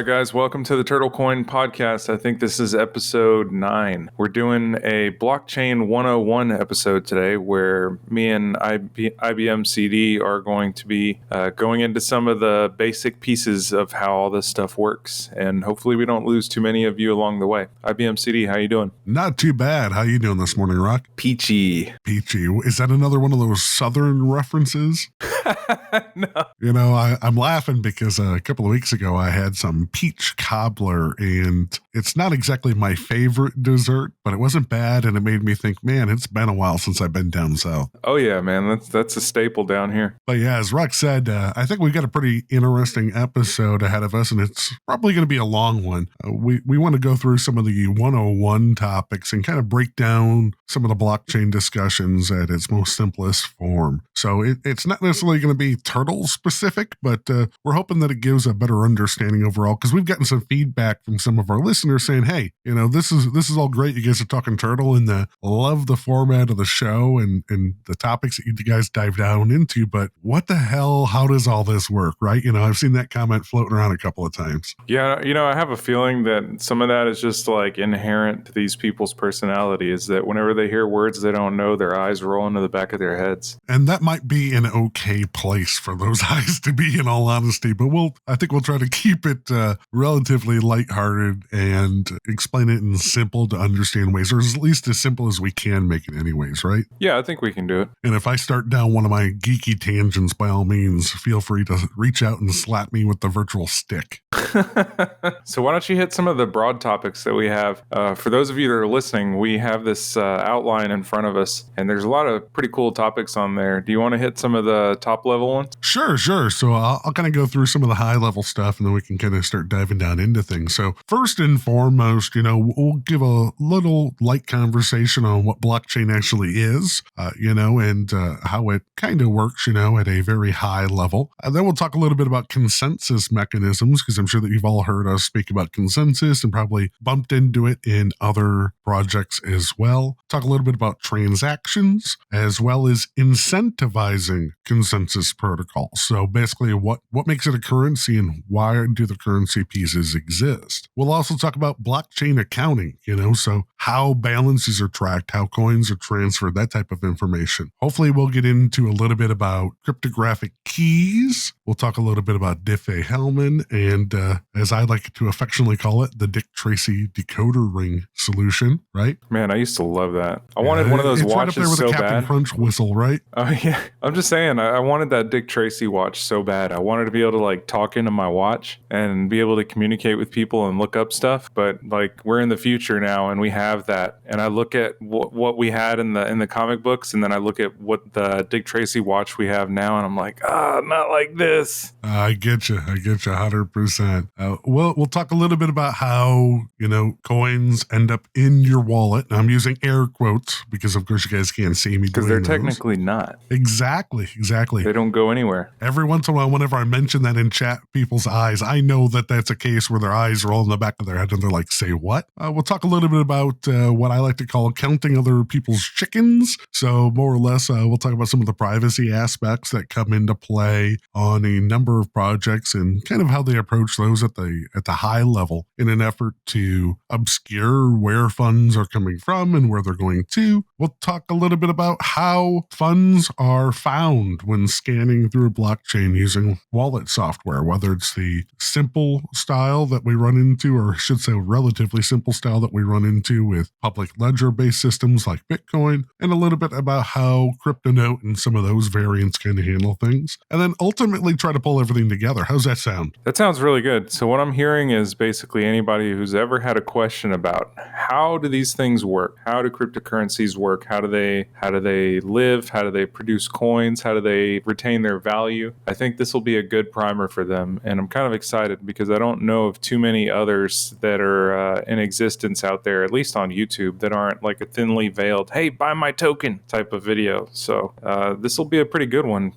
guys? Welcome to the TurtleCoin podcast. I think this is episode 9. We're doing a blockchain 101 episode today where me and IBM CD are going to be going into some of the basic pieces of how all this stuff works. And hopefully we don't lose too many of you along the way. IBM CD, how you doing? Not too bad. How you doing this morning, Rock? Peachy. Peachy. Is that another one of those Southern references? No. You know, I'm laughing because a couple of weeks ago I had some peach cobbler, and it's not exactly my favorite dessert, but it wasn't bad, and it made me think, man, it's been a while since I've been down south. Oh yeah, man, that's a staple down here. But yeah, as Rock said, I think we've got a pretty interesting episode ahead of us, and it's probably going to be a long one. We want to go through some of the 101 topics and kind of break down some of the blockchain discussions at its most simplest form. So it's not necessarily going to be turtle specific, but we're hoping that it gives a better understanding overall, because we've gotten some feedback from some of our listeners saying, hey, you know, this is all great. You guys are talking turtle and love the format of the show and the topics that you guys dive down into, but what the hell, how does all this work, right? You know, I've seen that comment floating around a couple of times. Yeah, you know, I have a feeling that some of that is just like inherent to these people's personality, is that whenever they hear words they don't know, their eyes roll into the back of their heads. And that might be an okay place for those eyes to be, in all honesty, but I think we'll try to keep it relatively lighthearted and explain it in simple to understand ways, or at least as simple as we can make it anyways, right? Yeah, I think we can do it. And if I start down one of my geeky tangents, by all means, feel free to reach out and slap me with the virtual stick. So why don't you hit some of the broad topics that we have? For those of you that are listening, we have this outline in front of us, and there's a lot of pretty cool topics on there. Do you want to hit some of the top level ones? Sure. So I'll kind of go through some of the high level stuff, and then we can kind of start diving down into things. So first and foremost, you know, we'll give a little light conversation on what blockchain actually is, and how it kind of works, you know, at a very high level. And then we'll talk a little bit about consensus mechanisms, because I'm sure that you've all heard us speak about consensus and probably bumped into it in other projects as well. Talk a little bit about transactions, as well as incentivizing consensus protocols. So basically what makes it a currency and why do the currency pieces exist. We'll also talk about blockchain accounting, you know, so how balances are tracked, how coins are transferred, that type of information. Hopefully we'll get into a little bit about cryptographic keys. We'll talk a little bit about Diffie-Hellman and, as I like to affectionately call it, the Dick Tracy decoder ring solution, right? Man, I used to love that. I wanted one of those watches watches right up there with so a Captain bad. Crunch whistle, right? Oh yeah, I'm just saying, I wanted that Dick Tracy watch so bad. I wanted to be able to like talk into my watch and be able to communicate with people and look up stuff. But like we're in the future now, and we have that. And I look at what we had in the comic books, and then I look at what the Dick Tracy watch we have now, and I'm like, not like this. I get you 100%. We'll talk a little bit about how, you know, coins end up in your wallet. And I'm using air quotes because, of course, you guys can't see me because they're technically not. Exactly. They don't go anywhere. Every once in a while, whenever I mention that in chat, people's eyes, I know that that's a case where their eyes roll in the back of their head and they're like, say what? We'll talk a little bit about what I like to call counting other people's chickens. So more or less, we'll talk about some of the privacy aspects that come into play on a number of projects and kind of how they approach those at the high level in an effort to obscure where funds are coming from and where they're going to. We'll talk a little bit about how funds are found when scanning through a blockchain using wallet software, whether it's the simple style that we run into, or I should say relatively simple style that we run into with public ledger-based systems like Bitcoin, and a little bit about how CryptoNote and some of those variants kind of handle things. And then ultimately try to pull everything together. How's that sound? That sounds really good. So what I'm hearing is basically anybody who's ever had a question about how do these things work? How do cryptocurrencies work? How do they live? How do they produce coins? How do they retain their value? I think this will be a good primer for them. And I'm kind of excited because I don't know of too many others that are in existence out there, at least post on YouTube that aren't like a thinly veiled, hey, buy my token type of video. So this will be a pretty good one,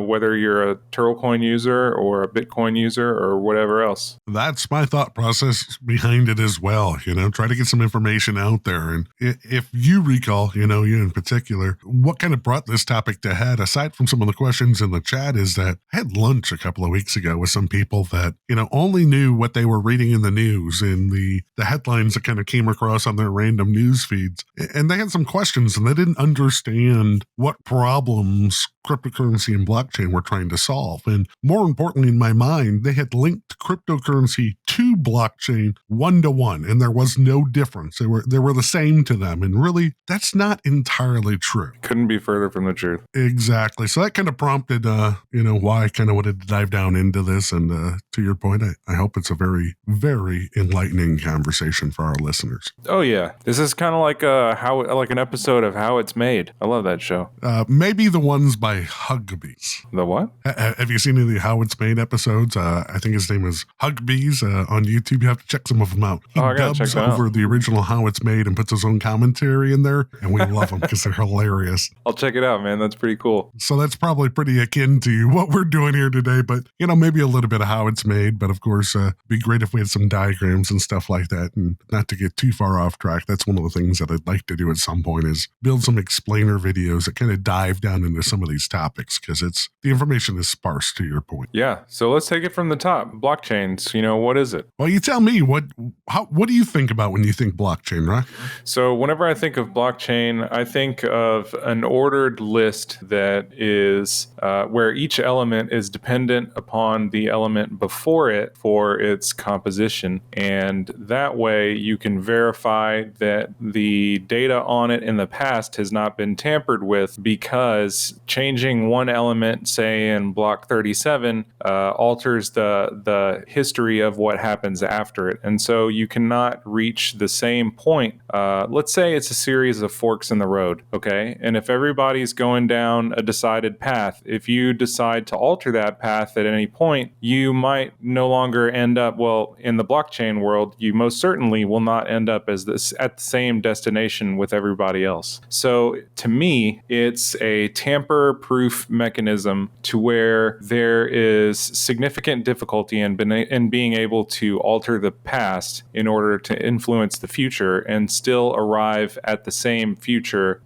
whether you're a TurtleCoin user or a Bitcoin user or whatever else. That's my thought process behind it as well. Try to get some information out there. And if you recall, you in particular, what kind of brought this topic to head, aside from some of the questions in the chat, is that I had lunch a couple of weeks ago with some people that, only knew what they were reading in the news and the headlines that kind of came across on their random news feeds. And they had some questions and they didn't understand what problems cryptocurrency and blockchain were trying to solve. And more importantly, in my mind, they had linked cryptocurrency to blockchain 1-to-1, and there was no difference. They were the same to them. And really, that's not entirely true. Couldn't be further from the truth. Exactly. So that kind of prompted, why I kind of wanted to dive down into this. And to your point, I hope it's a very, very enlightening conversation for our listeners. Oh yeah, this is kind of like like an episode of How It's Made. I love that show. Maybe the ones by Hugbees. The what? Have you seen any of the How It's Made episodes? I think his name is Hugbees on YouTube. You have to check some of them out. He dubs over the original How It's Made and puts his own commentary in there, and we love them because they're hilarious. I'll check it out, man. That's pretty cool. So that's probably pretty akin to what we're doing here today, but maybe a little bit of how it's made. But of course, it'd be great if we had some diagrams and stuff like that. And not to get too far off track, that's one of the things that I'd like to do at some point is build some explainer videos that kind of dive down into some of these topics, because the information is sparse, to your point. Yeah. So let's take it from the top. Blockchains, what is it? Well, you tell me, what do you think about when you think blockchain, right? So whenever I think of blockchain, I think of an ordered list that is where each element is dependent upon the element before it for its composition. And that way you can verify that the data on it in the past has not been tampered with, because changing one element, say in block 37, alters the history of what happens after it. And so you cannot reach the same point. Let's say it's a series of forks in the road, okay? And if everybody's going down a decided path, if you decide to alter that path at any point, you might no longer end up, in the blockchain world, you most certainly will not end up at the same destination with everybody else. So to me, it's a tamper-proof mechanism to where there is significant difficulty in being able to alter the past in order to influence the future and still arrive at the same future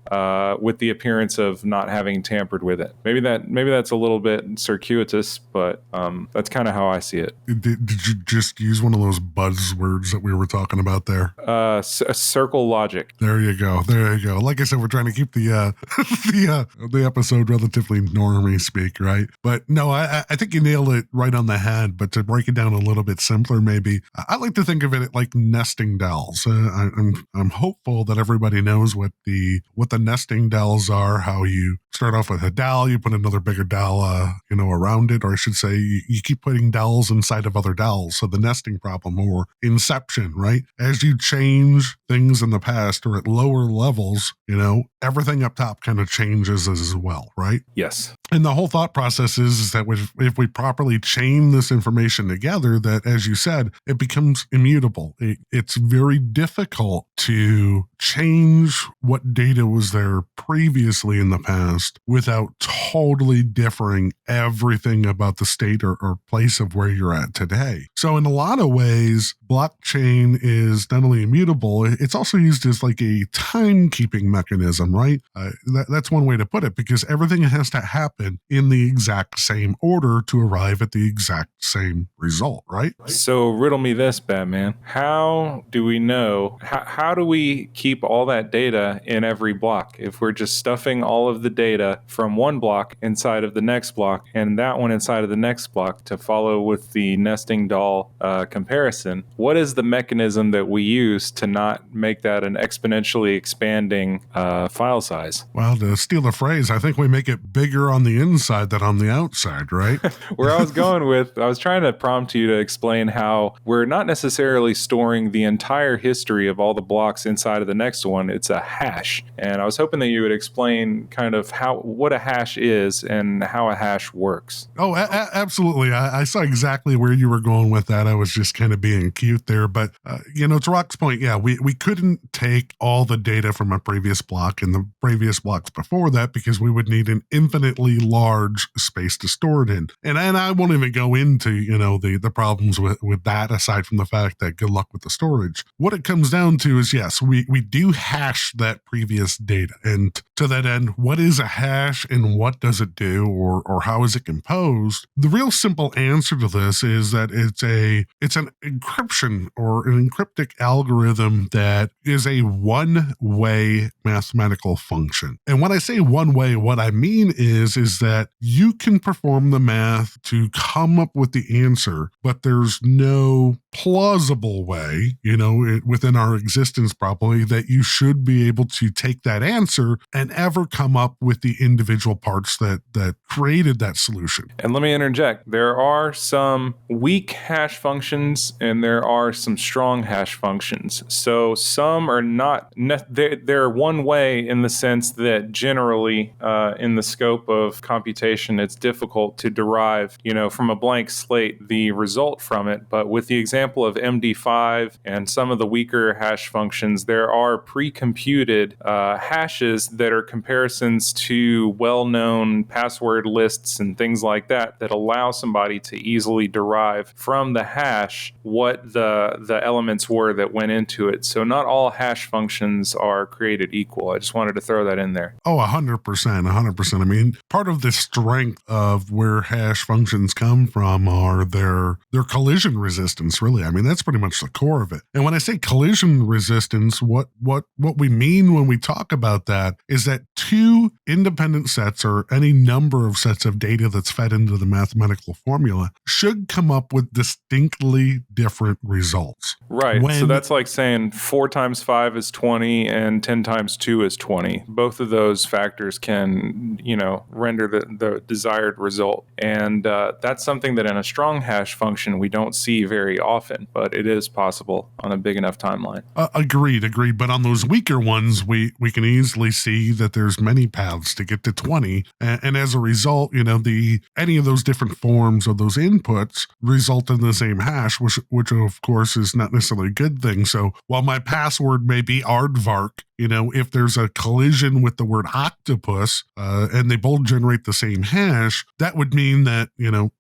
with the appearance of not having tampered with it. Maybe that's a little bit circuitous, but that's kind of how I see it. Did you just use one of those buzzwords that we were talking about there? Circle logic. There you go. Like I said, we're trying to keep the episode relatively normie speak, right? But no, I think you nailed it right on the head. But to break it down a little bit simpler, maybe I like to think of it like nesting dolls. I'm hopeful that everybody knows what the nesting dolls are. How you start off with a doll, you put another bigger doll, around it, or I should say, you keep putting dolls inside of other dolls. So the nesting problem, or inception, right? As you change things in the past or at lower levels, everything up top kind of changes as well, right? Yes. And the whole thought process is that if we properly chain this information together, that, as you said, it becomes immutable. It's very difficult to change what data was there previously in the past without totally differing everything about the state or place of where you're at today. So in a lot of ways, blockchain is not only immutable, it's also used as like a timekeeping mechanism, right? That's one way to put it, because everything has to happen in the exact same order to arrive at the exact same result, right? So riddle me this, Batman. How do we know, how do we keep all that data in every block if we're just stuffing all of the data from one block inside of the next block and that one inside of the next block to follow with the nesting doll comparison? What is the mechanism that we use to not make that an exponentially expanding file size? Well, to steal a phrase, I think we make it bigger on the inside than on the outside, right? Where I was going with, I was trying to prompt you to explain how we're not necessarily storing the entire history of all the blocks inside of the next one, it's a hash. And I was hoping that you would explain kind of what a hash is and how a hash works. Oh, absolutely. I saw exactly where you were going with that. I was just kind of being cute there. But, to Rock's point, yeah, we couldn't take all the data from a previous block and the previous blocks before that because we would need an infinitely large space to store it in. And I won't even go into, the problems with that aside from the fact that good luck with the storage. What it comes down to is, yes, we do hash that previous data. And to that end, what is a hash and what does it do or how is it composed? The real simple answer to this is that it's an encryption or an encryptic algorithm that is a one-way mathematical function. And when I say one way, what I mean is that you can perform the math to come up with the answer, but there's no plausible way, within our existence probably, that you should be able to take that answer and ever come up with the individual parts that created that solution. And let me interject. There are some weak hash functions and there are some strong hash functions. So some are not, they're one way in the sense that generally in the scope of computation, it's difficult to derive, from a blank slate the result from it. But with the example of MD5 and some of the weaker hash functions, there are pre-computed hashes that are comparisons to well-known password lists and things like that allow somebody to easily derive from the hash what the elements were that went into it. So not all hash functions are created equal. I just wanted to throw that in there. Oh, 100%. I mean, part of the strength of where hash functions come from are their collision resistance, really. I mean, that's pretty much the core of it. And when I say collision resistance, what we mean when we talk about that is that two independent sets or any number of sets of data that's fed into the mathematical formula should come up with distinctly different results. Right. So that's like saying 4 times 5 is 20 and 10 times 2 is 20. Both of those factors can, render the desired result. And that's something that in a strong hash function we don't see very often, but it is possible on a big enough timeline. Agreed. But on those weaker ones, we can easily see that there's many paths to get to 20. And as a result, any of those different forms of those inputs result in the same hash, which of course is not necessarily a good thing. So while my password may be aardvark, if there's a collision with the word octopus and they both generate the same hash, that would mean that,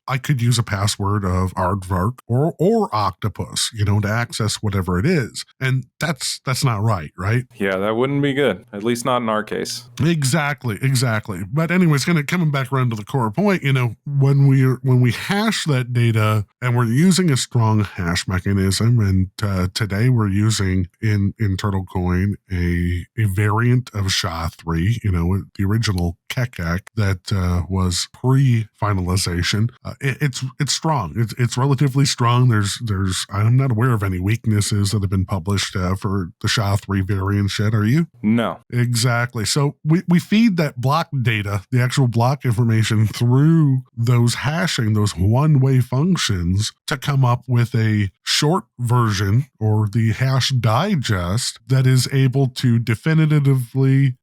I could use a password of aardvark or octopus, to access whatever it is. And that's not right? Yeah, that wouldn't be good, at least not in our case. Exactly. But anyways, coming back around to the core point, when we hash that data and we're using a strong hash mechanism, and today we're using in TurtleCoin a variant of SHA-3, the original Kekek that was pre-finalization. It's strong. It's relatively strong. There's I'm not aware of any weaknesses that have been published for the SHA-3 variant yet. Are you? No. Exactly. So we feed that block data, the actual block information, through those hashing, those one-way functions to come up with a short version or the hash digest that is able to definitively,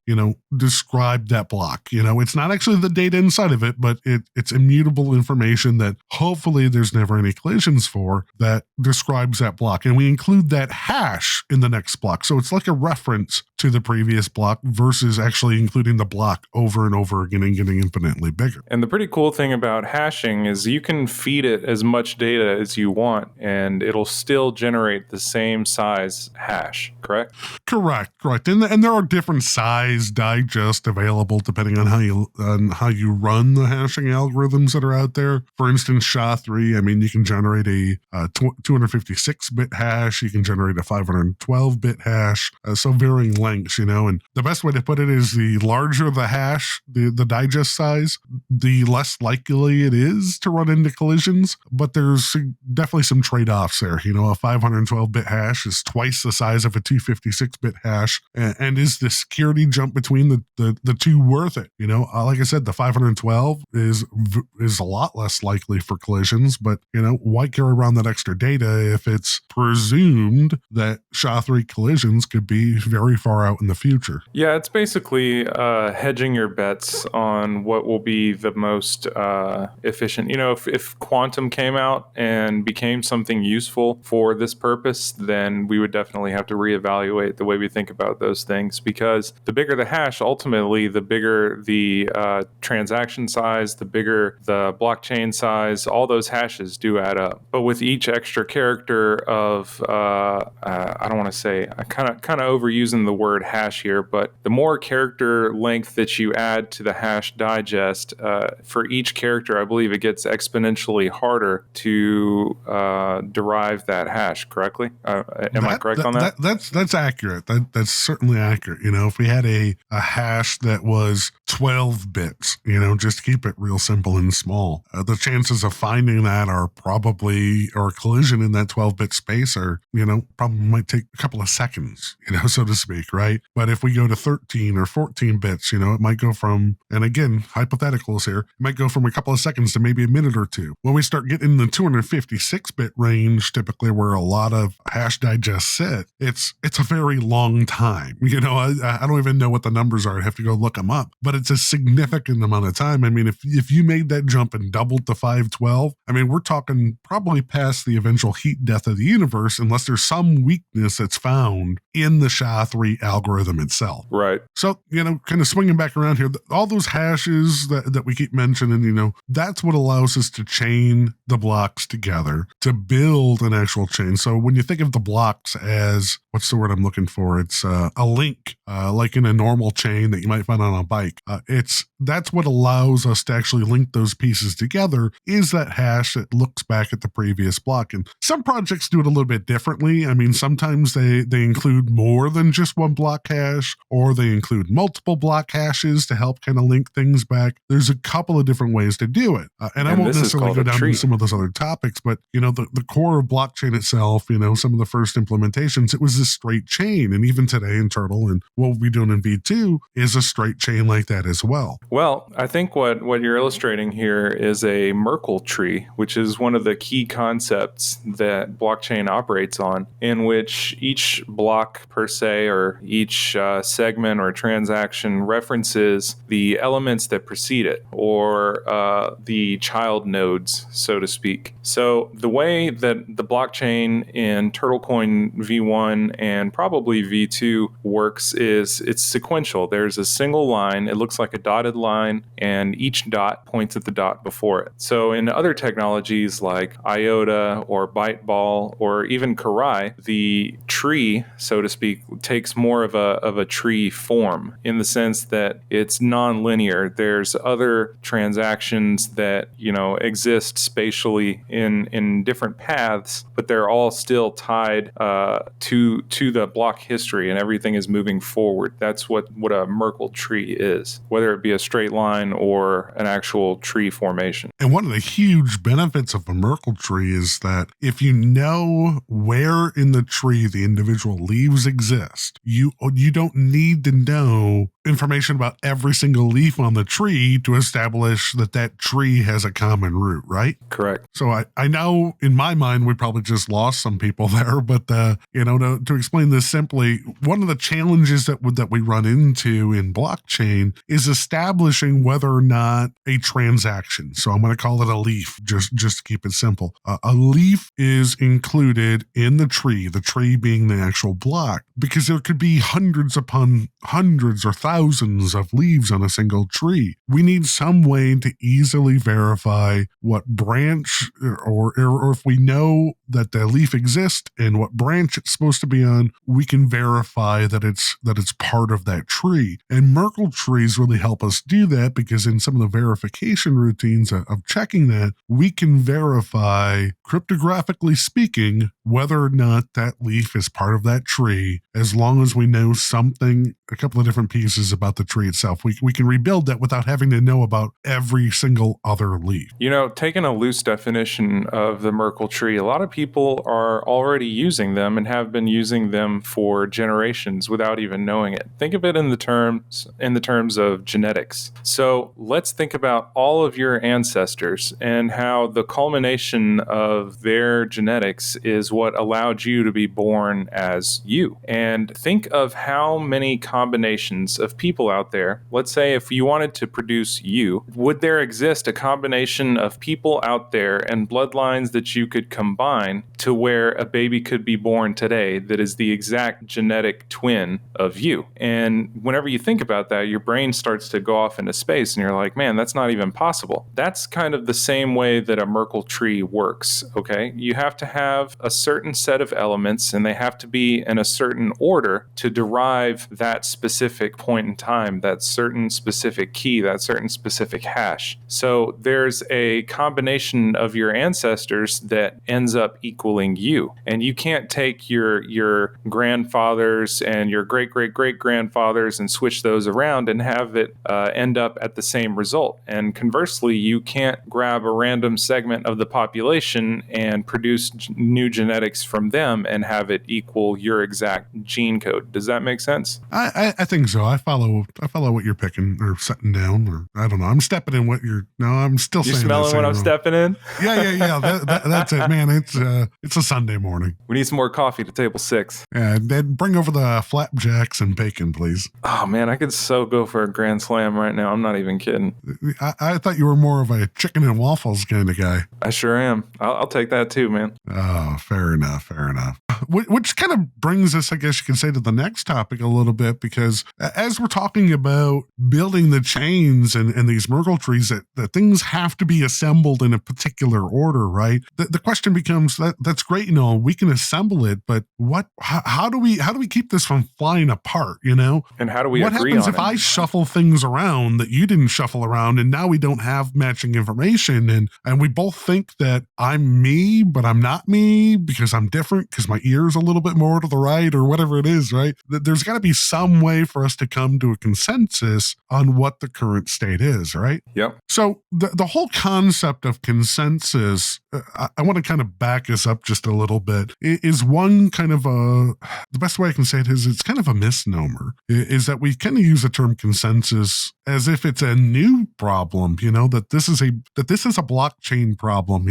describe that block. It's not actually the data inside of it, but it's immutable information that hopefully there's never any collisions for that describes that block. And we include that hash in the next block. So it's like a reference to the previous block versus actually including the block over and over again and getting infinitely bigger. And the pretty cool thing about hashing is you can feed it as much data as you want and it'll still generate the same size hash, correct? Correct. And there are different size digest available depending on how you run the hashing algorithms that are out there. For instance, SHA-3, you can generate a 256-bit hash, you can generate a 512-bit hash, so varying lengths, and the best way to put it is the larger the hash, the digest size, the less likely it is to run into collisions, but there's definitely some trade-offs there. A 512-bit hash is twice the size of a 256-bit hash and is the security jump jump between the two worth it? Like I said, the 512 is a lot less likely for collisions, but why carry around that extra data if it's presumed that SHA-3 collisions could be very far out in the future? Yeah, it's basically hedging your bets on what will be the most efficient. If quantum came out and became something useful for this purpose, then we would definitely have to reevaluate the way we think about those things, because the bigger the hash, ultimately, the bigger the transaction size, the bigger the blockchain size, all those hashes do add up. But with each extra character of, I don't want to say, I kind of overusing the word hash here, but the more character length that you add to the hash digest, for each character, I believe it gets exponentially harder to derive that hash correctly. Am I correct on that? That's accurate. That's certainly accurate. If we had a hash that was 12 bits, just to keep it real simple and small, the chances of finding that are probably, or a collision in that 12-bit space are, probably might take a couple of seconds, so to speak, right? But if we go to 13 or 14 bits, it might go from, and again, hypotheticals here, it might go from a couple of seconds to maybe a minute or two. When we start getting in the 256-bit range, typically where a lot of hash digests sit, it's a very long time. I don't even know what the numbers are. I have to go look them up, but it's a significant amount of time. I mean, if you made that jump and doubled to 512, I mean, we're talking probably past the eventual heat death of the universe, unless there's some weakness that's found in the SHA-3 algorithm itself. Right. So, kind of swinging back around here, all those hashes that we keep mentioning, that's what allows us to chain the blocks together to build an actual chain. So when you think of the blocks as, what's the word I'm looking for? It's a link, like in a normal chain that you might find on a bike. That's what allows us to actually link those pieces together, is that hash that looks back at the previous block. And some projects do it a little bit differently. I mean, sometimes they include more than just one block hash, or they include multiple block hashes to help kind of link things back. There's a couple of different ways to do it. And I won't necessarily go down to some of those other topics, but, the core of blockchain itself, some of the first implementations, it was a straight chain. And even today in Turtle, and what we'll be doing in V2, is a straight chain like that as well. Well, I think what you're illustrating here is a Merkle tree, which is one of the key concepts that blockchain operates on, in which each block per se, or each segment or transaction, references the elements that precede it, or the child nodes, so to speak. So the way that the blockchain in TurtleCoin V1 and probably V2 works is it's sequential. There's a single line. It looks like a dotted line, and each dot points at the dot before it. So in other technologies like IOTA or Byteball or even Karai, the tree, so to speak, takes more of a tree form, in the sense that it's non-linear. There's other transactions that exist spatially in different paths, but they're all still tied to the block history, and everything is moving forward. That's what a Merkle tree is, whether it be a straight line or an actual tree formation. And one of the huge benefits of a Merkle tree is that if you know where in the tree the individual leaves exist, you don't need to know information about every single leaf on the tree to establish that tree has a common root, right? Correct. So I know in my mind we probably just lost some people there, but to explain this simply, one of the challenges that we run into in blockchain is establishing whether or not a transaction, so I'm going to call it a leaf, just to keep it simple. A leaf is included in the tree being the actual block, because there could be hundreds upon hundreds or thousands of leaves on a single tree. We need some way to easily verify what branch, or if we know that the leaf exists and what branch it's supposed to be on, we can verify that it's part of that tree. And Merkle trees really help us do that, because in some of the verification routines of checking that, we can verify, cryptographically speaking, whether or not that leaf is part of that tree, as long as we know something, a couple of different pieces about the tree itself. We can rebuild that without having to know about every single other leaf. Taking a loose definition of the Merkle tree, a lot of people are already using them and have been using them for generations without even knowing it. Think of it in the terms of genetics. So let's think about all of your ancestors and how the culmination of their genetics is what allowed you to be born as you. And think of how many combinations of people out there. Let's say if you wanted to produce you, would there exist a combination of people out there and bloodlines that you could combine to where a baby could be born today that is the exact genetic twin of you? And whenever you think about that, your brain starts to go off into space and you're like, man, that's not even possible. That's kind of the same way that a Merkle tree works, okay? You have to have a certain set of elements and they have to be in a certain order to derive that specific point in time, that certain specific key, that certain specific hash. So there's a combination of your ancestors that ends up equaling you. And you can't take your grandfathers and your great-great-great-grandfathers and switch those around and have it end up at the same result. And conversely, you can't grab a random segment of the population and produce new genetics from them and have it equal your exact gene code. Does that make sense? I think so. I follow what you're picking or setting down, or I don't know. I'm stepping in what you're. No, I'm still saying. You smelling what I'm stepping in? Yeah. That's it, man. It's a Sunday morning. We need some more coffee to table 6. Yeah, then bring over the flapjacks and bacon, please. Oh man, I could so go for a grand slam right now. I'm not even kidding. I thought you were more of a chicken and waffles kind of guy. I sure am. I'll take that too, man. Oh, fair enough. Which kind of brings us, I guess you can say, to the next topic a little bit, because as we're talking about building the chains and these Merkle trees, that things have to be assembled in a particular order, right? The question becomes that's great, we can assemble it, but how do we keep this from flying apart, And how do we agree on it? What happens if I shuffle things around that you didn't shuffle around, and now we don't have matching information, and we both think that I'm me, but I'm not me because I'm different because my ear's a little bit more to the right or whatever it is, right? There's got to be some way for us to come to a consensus on what the current state is, right? Yep. So the whole concept of consensus, I want to kind of back us up just a little bit, is one kind of the best way I can say it is it's kind of a misnomer, is that we kind of use the term consensus as if it's a new problem, that this is a blockchain problem,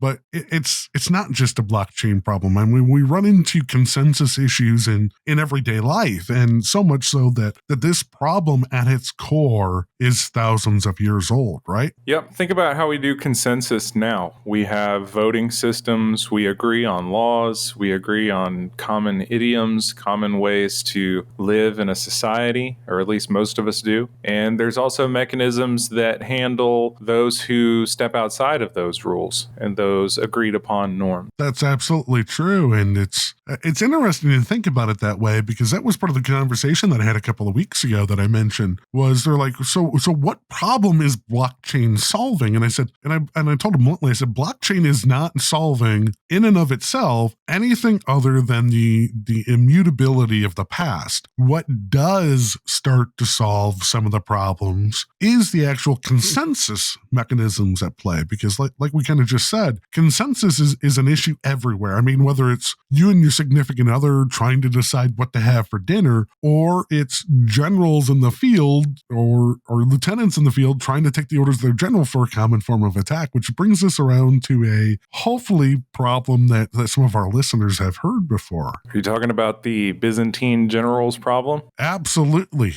but it's not just a blockchain problem. I mean, we run into consensus issues in everyday life, and so much so that this problem at its core is thousands of years old, right? Yep. Think about how we do consensus now. We have voting systems. We agree on laws. We agree on common idioms, common ways to live in a society, or at least most of us do. And there's also mechanisms that handle those who step outside of those rules and those agreed upon norms. That's absolutely true. And it's interesting to think about it that way, because that was part of the conversation that I had a couple of weeks ago that I mentioned. Was they're like, so what problem is blockchain solving? And I said, and I told them bluntly, I said, blockchain is not solving in and of itself anything other than the immutability of the past. What does start to solve some of the problems is the actual consensus mechanisms at play, because like we kind of just said, consensus is an issue everywhere. I mean, whether it's you and your significant other trying to decide what to have for dinner, or it's generals in the field or lieutenants in the field trying to take the orders of their general for a common form of attack, which brings us around to a hopefully problem that some of our listeners have heard before. Are you talking about the Byzantine generals problem? Absolutely.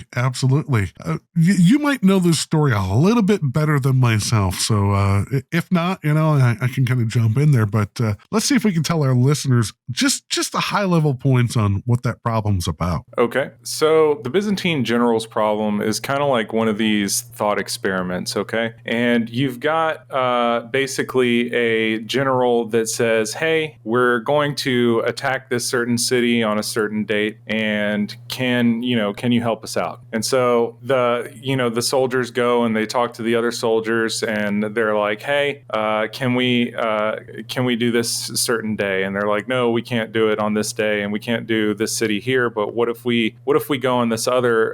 You might know this story a little bit better than myself. So if not, I can kind of jump in there, but let's see if we can tell our listeners just the high level points on what that problem's about. Okay. So the Byzantine generals problem is kind of like one of these thought experiments. Okay. And you've got basically a general that says, hey, we're going to attack this certain city on a certain date, and can you help us out? And so the soldiers go and they talk to the other soldiers, and they're like, hey, can we do this certain day, and they're like, no, we can't do it on this day, and we can't do this city here, but what if we go on this other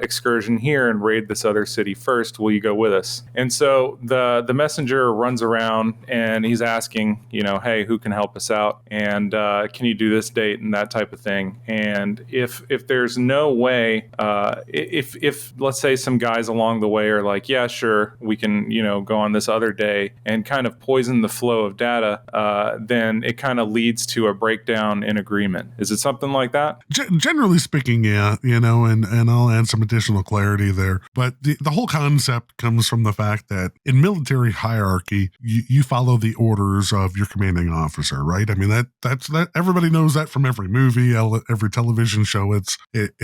excursion here and raid this other city first? Will you go with us? And so the messenger runs around and he's asking, hey, who can help us out, and can you do this date and that type of thing. And if there's no way, if let's say some guys along the way are like, yeah, sure, we can go on this other day, and kind of poison the flow of data, then it kind of leads to a breakdown in agreement. Is it something like that? Generally speaking, yeah, and I'll add some additional clarity there. But the whole concept comes from the fact that in military hierarchy, you follow the orders of your commanding officer, right? I mean, that's everybody knows that from every movie, every television show. It's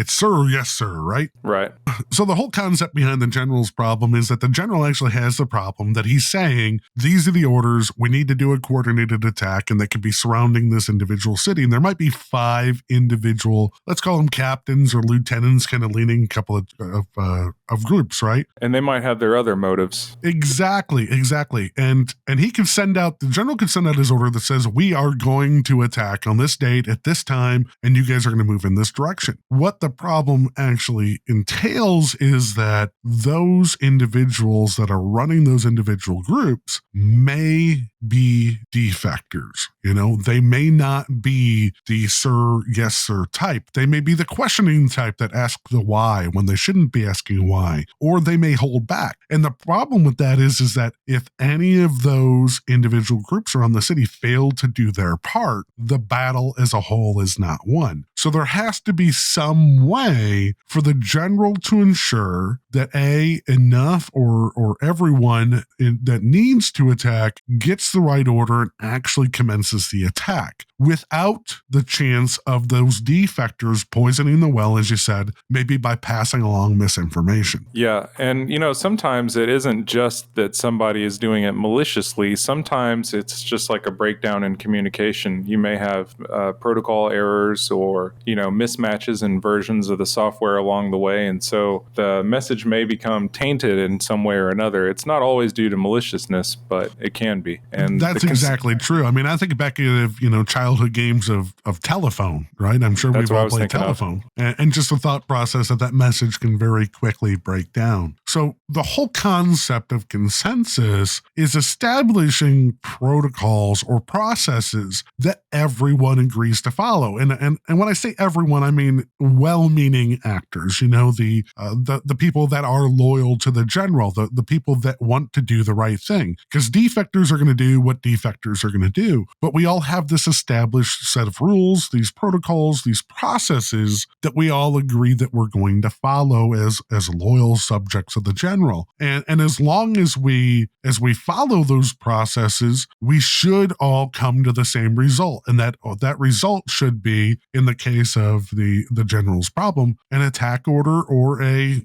sir, yes, sir, right? Right. So the whole concept behind the general's problem is that the general actually has the problem that he's saying, these are the orders, we need to do a coordinated attack, and that could be surrounding this individual city. And there might be 5 individual, let's call them captains or lieutenants, kind of leading a couple of groups, right? And they might have their other motives. Exactly. And he can the general can send out his order that says, we are going to attack on this date at this time, and you guys are going to move in this direction. What the problem actually entails is that those individuals that are running those individual groups may be defectors. They may not be the sir, yes, sir type. They may be the questioning type that ask the why when they shouldn't be asking why, or they may hold back. And the problem with that is that if any of those individual groups around the city fail to do their part, the battle as a whole is not won. So there has to be some way for the general to ensure that enough or everyone that needs to attack gets the right order and actually commences the attack without the chance of those defectors poisoning the well, as you said, maybe by passing along misinformation. Yeah. And, sometimes it isn't just that somebody is doing it maliciously. Sometimes it's just like a breakdown in communication. You may have protocol errors or, mismatches in versions of the software along the way. And so the message may become tainted in some way or another. It's not always due to maliciousness, but it can be. And that's exactly true. I mean, I think back of, childhood games of telephone, right? I'm sure we've all played telephone. And just the thought process that message can very quickly break down. So the whole concept of consensus is establishing protocols or processes that everyone agrees to follow. And when I say everyone, I mean well-meaning actors, the people that are loyal to the general, the people that want to do the right thing. Because defectors are going to do what defectors are going to do. But we all have this established set of rules, these protocols, these processes that we all agree that we're going to follow as loyal subjects of the general. And as long as we follow those processes, we should all come to the same result. And that result should be, in the case of the general's problem, an attack order or a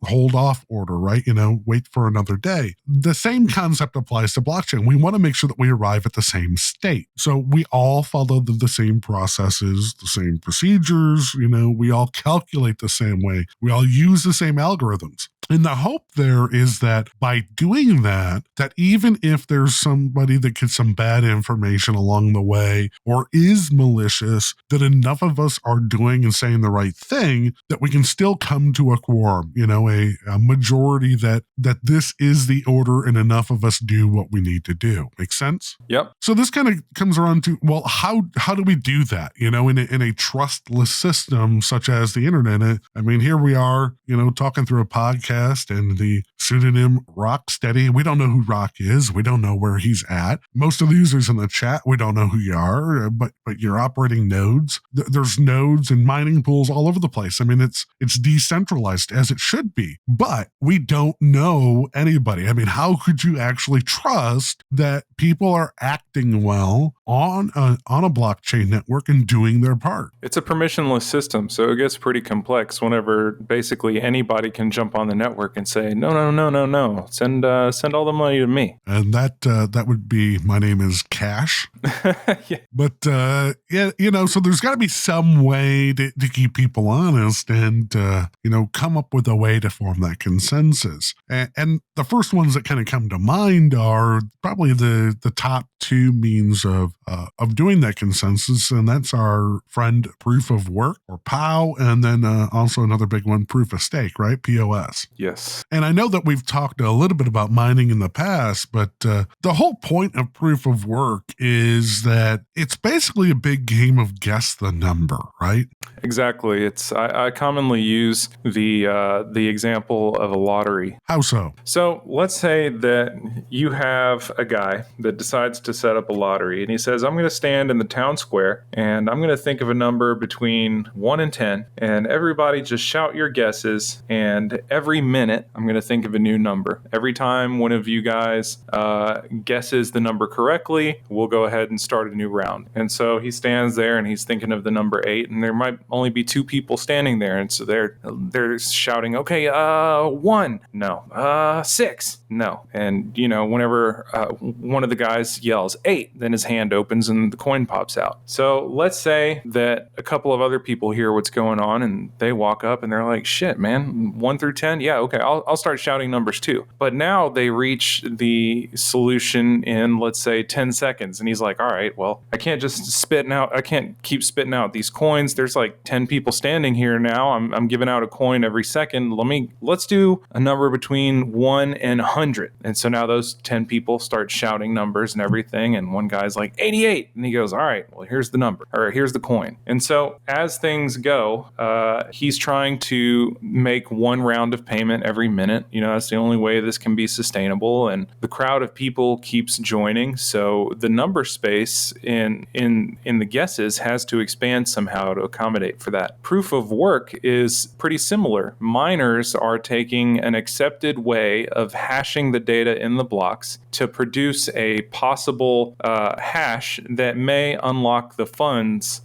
hold off order, right? Wait for another day. The same concept applies to blockchain. We want to make sure that we arrive at the same state. So we all follow the same processes, the same procedures, we all calculate the same way. We all use the same algorithms. And the hope there is that by doing that even if there's somebody that gets some bad information along the way or is malicious, that enough of us are doing and saying the right thing that we can still come to a quorum, a majority that this is the order and enough of us do what we need to do. Make sense? Yep. So this kind of comes around to, well, how do we do that? In a trustless system such as the internet. I mean, here we are, talking through a podcast and the pseudonym Rocksteady. We don't know who Rock is. We don't know where he's at. Most of the users in the chat, we don't know who you are, but you're operating nodes. There's nodes and mining pools all over the place. I mean, it's decentralized as it should be, but we don't know anybody. I mean, how could you actually trust that people are acting well on a blockchain network and doing their part? It's a permissionless system, so it gets pretty complex whenever basically anybody can jump on the network and say, no, no. Send all the money to me. And that would be, my name is Cash. Yeah. But so there's got to be some way to keep people honest and come up with a way to form that consensus. And the first ones that kind of come to mind are probably the top two means of doing that consensus, and that's our friend proof of work, or POW, and then also another big one, proof of stake, right? POS. Yes. And I know that we've talked a little bit about mining in the past, but the whole point of proof of work is that it's basically a big game of guess the number, right? Exactly. I commonly use the example of a lottery. How so? So let's say that you have a guy that decides to set up a lottery, and he says, I'm going to stand in the town square and I'm going to think of a number between 1 and 10, and everybody just shout your guesses, and every minute I'm going to think of a new number. Every time one of you guys guesses the number correctly, we'll go ahead and start a new round. And so he stands there and he's thinking of the number 8, and there might only be 2 people standing there, and so they're shouting, okay, 1, no, 6, no. And whenever one of the guys yells 8, then his hand opens and the coin pops out. So let's say that a couple of other people hear what's going on and they walk up and they're like, shit, man, 1 through 10, yeah, okay, I'll start shouting numbers too. But now they reach the solution in, let's say, 10 seconds, and he's like, all right, well, I can't keep spitting out these coins. There's like 10 people standing here now. I'm giving out a coin every second. Let's do a number between 1 and 100. And so now those 10 people start shouting numbers and everything, and one guy's like 88, and he goes, all right, well, here's the number, or here's the coin. And so as things go, he's trying to make one round of payment every minute. That's the only way this can be sustainable, and the crowd of people keeps joining, so the number space in the guesses has to expand somehow to accommodate for that. Proof of work is pretty similar. Miners are taking an accepted way of hashing the data in the blocks to produce a possible hash that may unlock the funds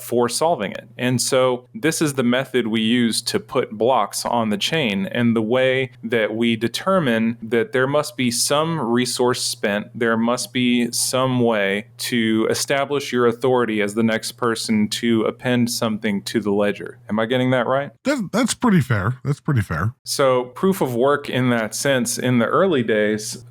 for solving it. And so this is the method we use to put blocks on the chain, and the way that we determine that there must be some resource spent, there must be some way to establish your authority as the next person to append something to the ledger. Am I getting that right? That's pretty fair. That's pretty fair. So proof of work in that sense, in the early days,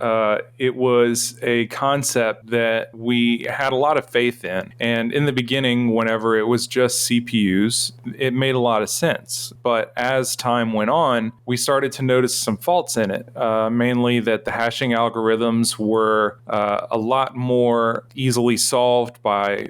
it was a concept that we had a lot of faith in. And in the beginning, whenever it was just CPUs, it made a lot of sense. But as time went on, we started to notice some faults in it, mainly that the hashing algorithms were a lot more easily solved by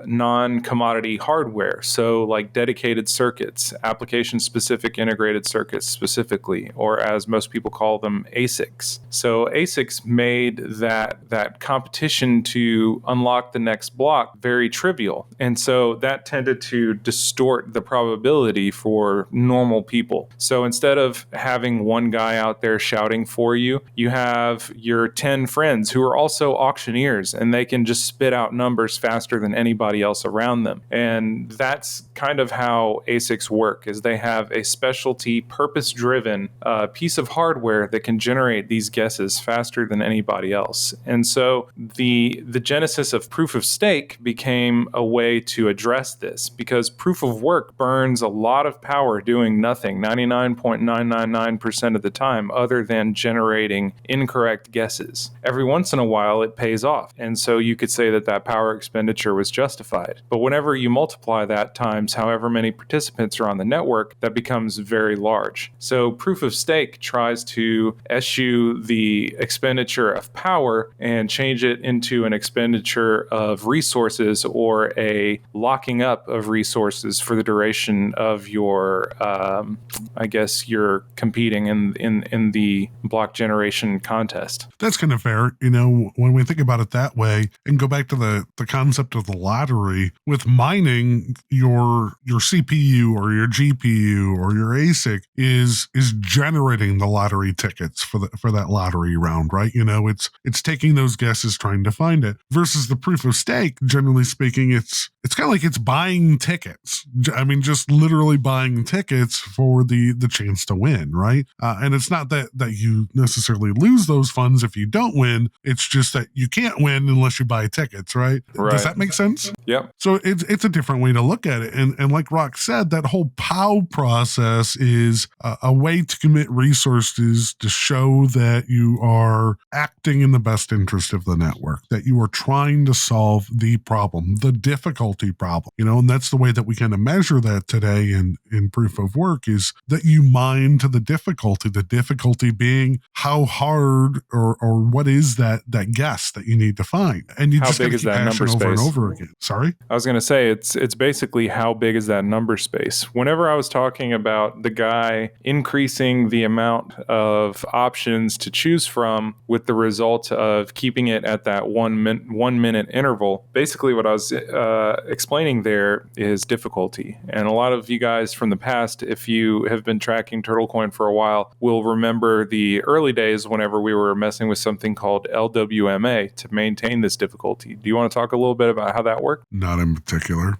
non-commodity hardware. So like dedicated circuits, application-specific integrated circuits specifically, or as most people call them, ASICs. So ASICs made that competition to unlock the next block very trivial. And so that tended to distort the probability for normal people. So instead of having one guy out there shouting for you, you have your 10 friends who are also auctioneers, and they can just spit out numbers faster than anybody else around them. And that's kind of how ASICs work, is they have a specialty, purpose-driven piece of hardware that can generate these guesses faster than anybody else. And so the genesis of proof of stake became a way to address this, because proof of work burns a lot of power doing nothing 99.999% of the time other than generating incorrect guesses. Every once in a while it pays off, and so you could say that power expenditure was justified. But whenever you multiply that times however many participants are on the network, that becomes very large. So proof of stake tries to eschew the expenditure of power and change it into an expenditure of resources, or a locking up of resources for the duration of your, you're competing in the block generation contest. That's kind of fair. When we think about it that way and go back to the concept of the lottery, with mining, your CPU or your GPU or your ASIC is generating the lottery tickets for that lottery round, right? It's taking those guesses, trying to find it, versus the proof of stake. Generally speaking, it's kind of like it's buying tickets. I mean, just literally buying tickets for the chance to win, right? And it's not that you necessarily lose those funds if you don't win. It's just that you can't win unless you buy tickets, right? Does that make sense? Yep. So it's a different way to look at it. And like Rock said, that whole POW process is a way to commit resources to show that you are acting in the best interest of the network, that you are trying to solve the problem, the difficulty problem, and that's the way that we kind of measure that today in proof of work, is that you mine to the difficulty being how hard or what is that guess that you need to find. And you just big is that number over space? And over again. Sorry? I was going to say, it's basically how big is that number space. Whenever I was talking about the guy increasing the amount of options to choose from with the result of keeping it at that 1 minute interval, basically what I was explaining there is difficulty. And a lot of you guys from the past, if you have been tracking TurtleCoin for a while, will remember the early days whenever we were messing with something called LWMA to maintain this difficulty. Do you want to talk a little bit about how that worked? Not in particular.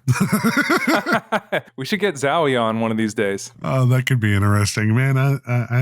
We should get Zowie on one of these days. Oh, that could be interesting, man. I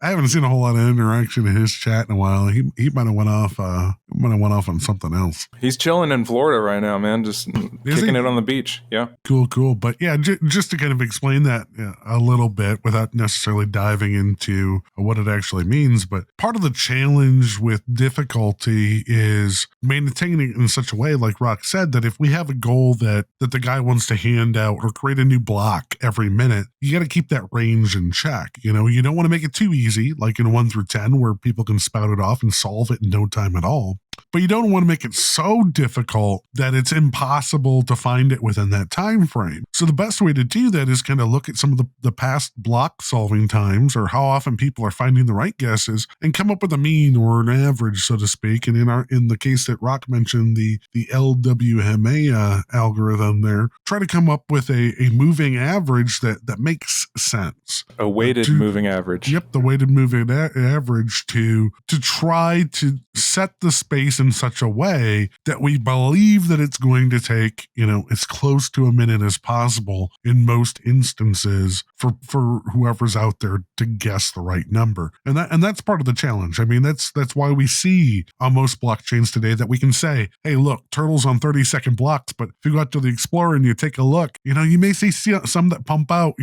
haven't seen a whole lot of interaction in his chat in a while. He might have went off on something else. He's chilling in Florida right now, man. Just kicking it on the beach. Yeah. Cool. But yeah, just to kind of explain that a little bit without necessarily diving into what it actually means. But part of the challenge with difficulty is maintaining it in such a way, like Rock said, that if we have a goal that the guy wants to hand out or create a new block every minute, you got to keep that range in check. You don't want to make it too easy, like in 1 through 10, where people can spout it off and solve it in no time at all. But you don't want to make it so difficult that it's impossible to find it within that time frame. So the best way to do that is kind of look at some of the past block solving times, or how often people are finding the right guesses, and come up with a mean or an average, so to speak. And in the case that Rock mentioned, the LWMA algorithm there, try to come up with a moving average that makes sense. A weighted moving average. Yep, the weighted moving average to try to set the space in such a way that we believe that it's going to take, as close to a minute as possible in most instances for whoever's out there to guess the right number. And that's part of the challenge. I mean, that's why we see on most blockchains today that we can say, hey, look, Turtle's on 30-second blocks, but if you go out to the Explorer and you take a look, you may see some that pump out,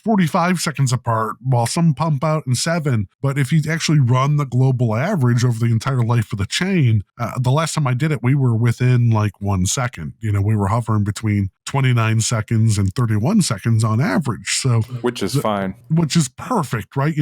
45 seconds apart, while some pump out in 7. But if you actually run the global average over the entire life of the chain, the last time I did it, we were within like 1 second. We were hovering between 29 seconds and 31 seconds on average. So, which is fine, which is perfect, right?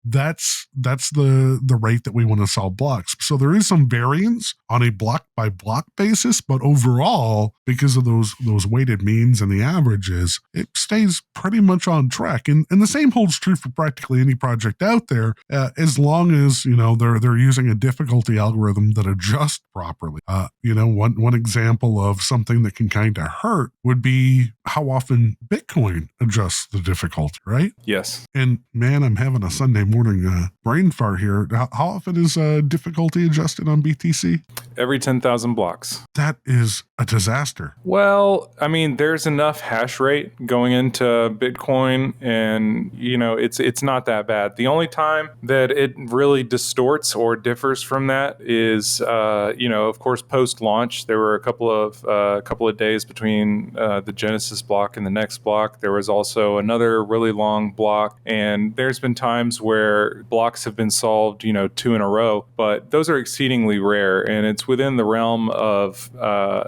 That's the rate that we want to solve blocks. So there is some variance on a block by block basis, but overall, because of those weighted means and the averages, it stays pretty much on track. And the same holds true for practically any project out there, as long as they're using a difficulty algorithm that adjusts properly. One example of something that can kind of hurt would be how often Bitcoin adjusts the difficulty, right? Yes. And man, I'm having a Sunday morning brain fart here. How often is difficulty adjusted on BTC? Every 10,000 blocks. That is a disaster. Well, I mean, there's enough hash rate going into Bitcoin, and it's not that bad. The only time that it really distorts or differs from that is, of course, post launch. There were a couple of days between the Genesis block and the next block. There was also another really long block, and there's been times where blocks have been solved, 2 in a row, but those are exceedingly rare, and it's within the realm of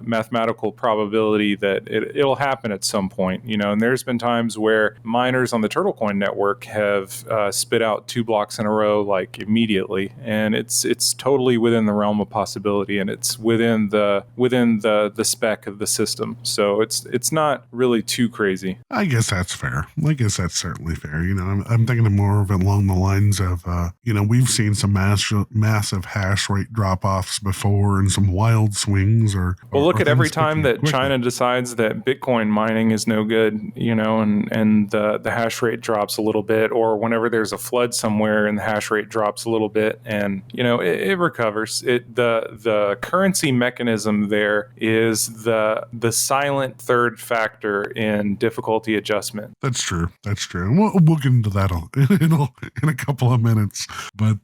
mathematical probability that it'll happen at some point, and there's been times where miners on the TurtleCoin network have spit out 2 blocks in a row, like immediately, and it's totally within the realm of possibility, and it's within the spec of the system. So it's not really too crazy. I guess that's fair. I guess that's certainly fair. I'm thinking of more of it along the lines of we've seen some massive hash rate drop-offs before and some wild swings well, look at every things time that quickly. China decides that Bitcoin mining is no good, and the hash rate drops a little bit, or whenever there's a flood somewhere and the hash rate drops a little bit, and it recovers. The currency mechanism there is the silent third factor in difficulty adjustment. That's true. And we'll get into that in a couple of minutes. But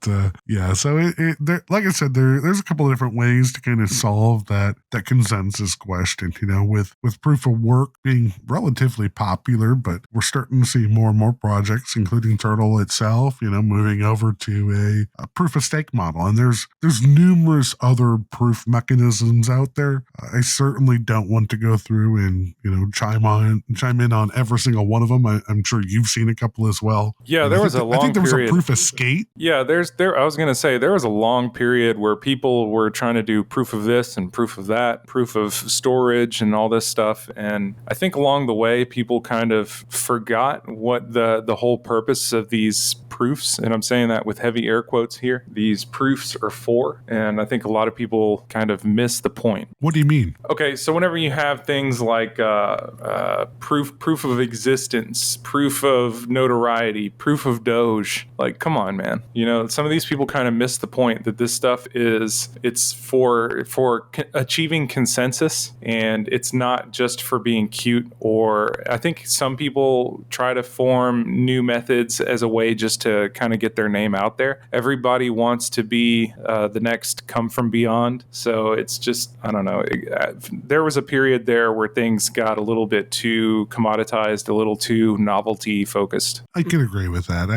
so there, like I said, there's a couple of different ways to kind of solve that consensus question. With proof of work being relatively popular, but we're starting to see more and more projects, including Turtle itself, moving over to a proof of stake model. And there's numerous other proof mechanisms out there. I certainly don't want to go through and chime in on every single one of them. I'm sure you've seen a couple as well. Yeah, there was a long period. I think there was a proof of skate. Yeah, I was going to say there was a long period where people were trying to do proof of this and proof of that, proof of storage and all this stuff. And I think along the way, people kind of forgot what the whole purpose of these proofs, and I'm saying that with heavy air quotes here, these proofs are for. And I think a lot of people kind of miss the point. What do you mean? Okay, so whenever you have things like proof of existence, proof of notoriety, proof of Doge, like, come on, man. Some of these people kind of miss the point that this stuff it's for achieving consensus, and it's not just for being cute. Or I think some people try to form new methods as a way just to kind of get their name out there. Everybody wants to be the next come from beyond. So it's just, I don't know. There was a period there where things got a little bit too commoditized, a little too novelty focused. I can agree with that.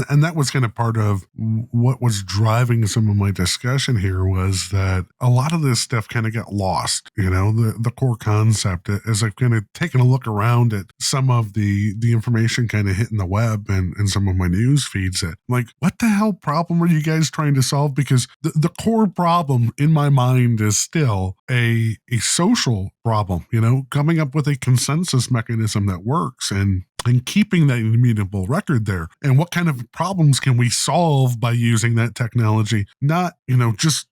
And that was kind of part of what was driving some of my discussion here, was that a lot of this stuff kind of got lost. The core concept, as I've kind of taken a look around at some of the information kind of hitting the web and some of my news feeds, that like, what the hell problem are you guys trying to solve? Because the core problem in my mind is still a social problem, coming up with a consensus mechanism that works and keeping that immutable record there. And what kind of problems can we solve by using that technology? Not just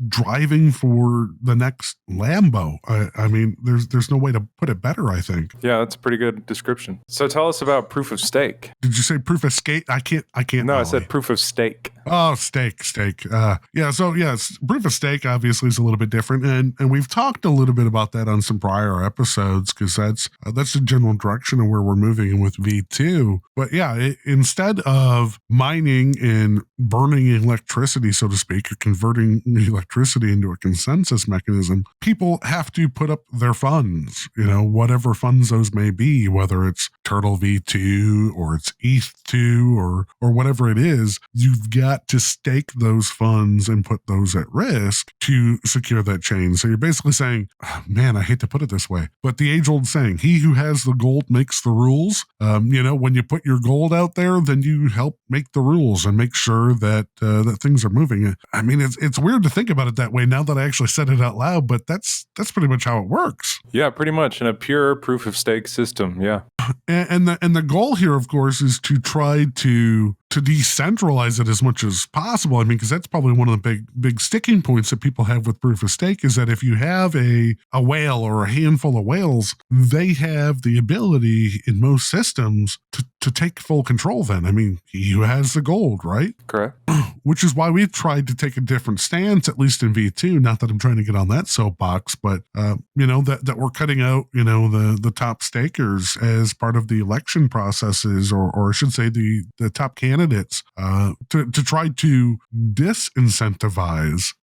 driving for the next Lambo. I mean, there's no way to put it better, I think. Yeah, that's a pretty good description. So tell us about proof of stake. Did you say proof of skate? I can't. No, I said proof of stake. Oh, stake. Proof of stake obviously is a little bit different. And we've talked a little bit about that on some prior episodes, because that's the general direction of where we're moving with V2. But yeah, instead of mining and burning electricity, so to speak, or converting electricity into a consensus mechanism, people have to put up their funds, whatever funds those may be, whether it's Turtle V2 or it's ETH2 or whatever it is. You've got to stake those funds and put those at risk to secure that chain. So you're basically saying, man, I hate to put it this way, but the age-old saying, he who has the gold makes the rules. When you put your gold out there, then you help make the rules and make sure that that things are moving. I mean, it's weird to think about it that way now that I actually said it out loud, but that's pretty much how it works. Yeah, pretty much in a pure proof of stake system. Yeah. And the goal here, of course, is to try to decentralize it as much as possible. I mean, because that's probably one of the big sticking points that people have with proof of stake, is that if you have a whale or a handful of whales, they have the ability in most systems to take full control then. I mean, he who has the gold, right? Correct. Which is why we've tried to take a different stance, at least in V2. Not that I'm trying to get on that soapbox, but, that we're cutting out, the top stakers as part of the election processes, or I should say the top candidates, to try to disincentivize,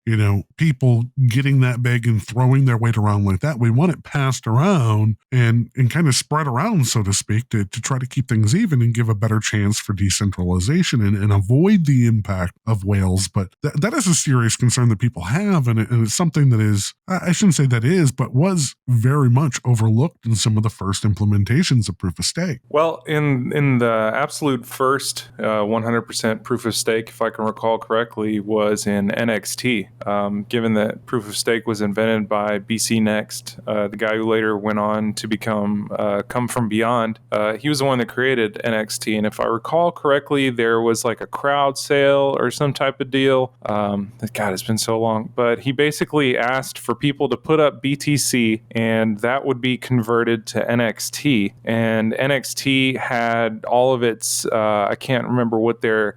people getting that big and throwing their weight around like that. We want it passed around and kind of spread around, so to speak, to try to keep things even and give a better chance for decentralization and avoid the impact of whales. But that is a serious concern that people have, and it's something that is, I shouldn't say that is, but was very much overlooked in some of the first implementations of proof of stake. Well, in the absolute first, 100% proof of stake, if I can recall correctly, was in NXT. Given that proof of stake was invented by BC Next, the guy who later went on to become Come From Beyond, he was the one that created NXT. And if I recall correctly, there was like a crowd sale or some type of deal. God, it's been so long. But he basically asked for people to put up BTC, and that would be converted to NXT. And NXT had all of its, I can't remember what their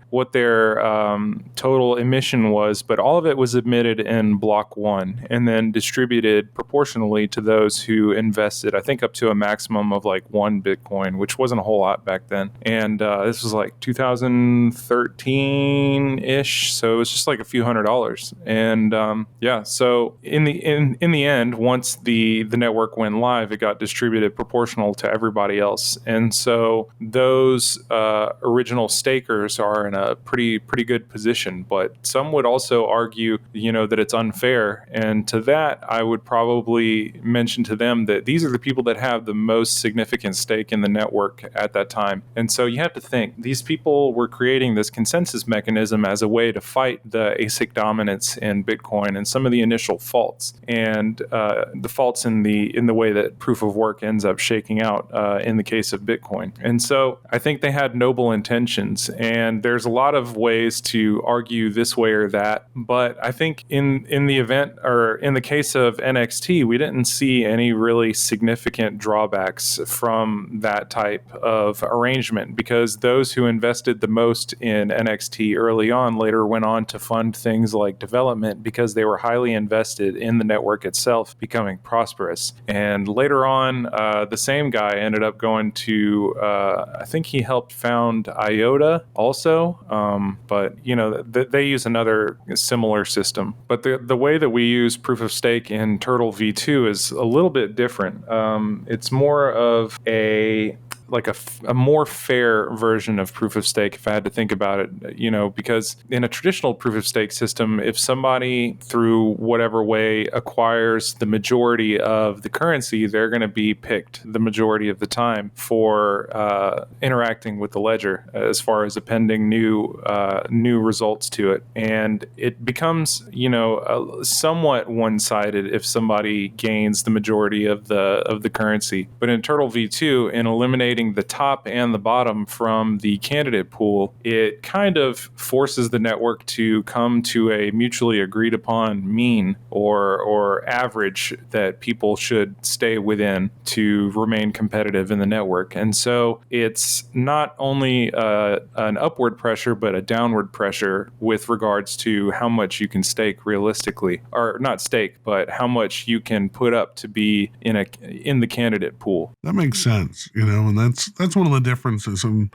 total emission was, but all of it was emitted in block one and then distributed proportionally to those who invested, I think up to a maximum of like 1 Bitcoin, which wasn't a whole lot back then. And this was like 2013-ish, so it was just like a few $100s. And so in the end, once the network went live, it got distributed proportional to everybody else. And so those original stakers are in a pretty good position. But some would also argue, that it's unfair. And to that, I would probably mention to them that these are the people that have the most significant stake in the network at that time. And so you have to think, these people were creating this consensus mechanism as a way to fight the ASIC dominance in Bitcoin and some of the initial faults, and the faults in the way that proof of work ends up shaking out in the case of Bitcoin. And so I think they had noble intentions, and there's a lot of ways to argue this way or that. But I think in the event, or in the case of NXT, we didn't see any really significant drawbacks from that type of arrangement, because those who invested the most in NXT early on later went on to fund things like development because they were highly invested in the network itself becoming prosperous. And later on, the same guy ended up going to, I think he helped found IOTA also, but they use another similar system. But the way that we use proof of stake in Turtle V2 is a little bit different. It's more of a more fair version of proof of stake, if I had to think about it, because in a traditional proof of stake system, if somebody through whatever way acquires the majority of the currency, they're going to be picked the majority of the time for interacting with the ledger as far as appending new results to it. And it becomes, somewhat one-sided if somebody gains the majority of the currency. But in Turtle V2, in eliminating the top and the bottom from the candidate pool, it kind of forces the network to come to a mutually agreed upon mean or average that people should stay within to remain competitive in the network. And so it's not only an upward pressure, but a downward pressure with regards to how much you can stake realistically, or not stake, but how much you can put up to be in the candidate pool. That makes sense, and that's one of the differences. And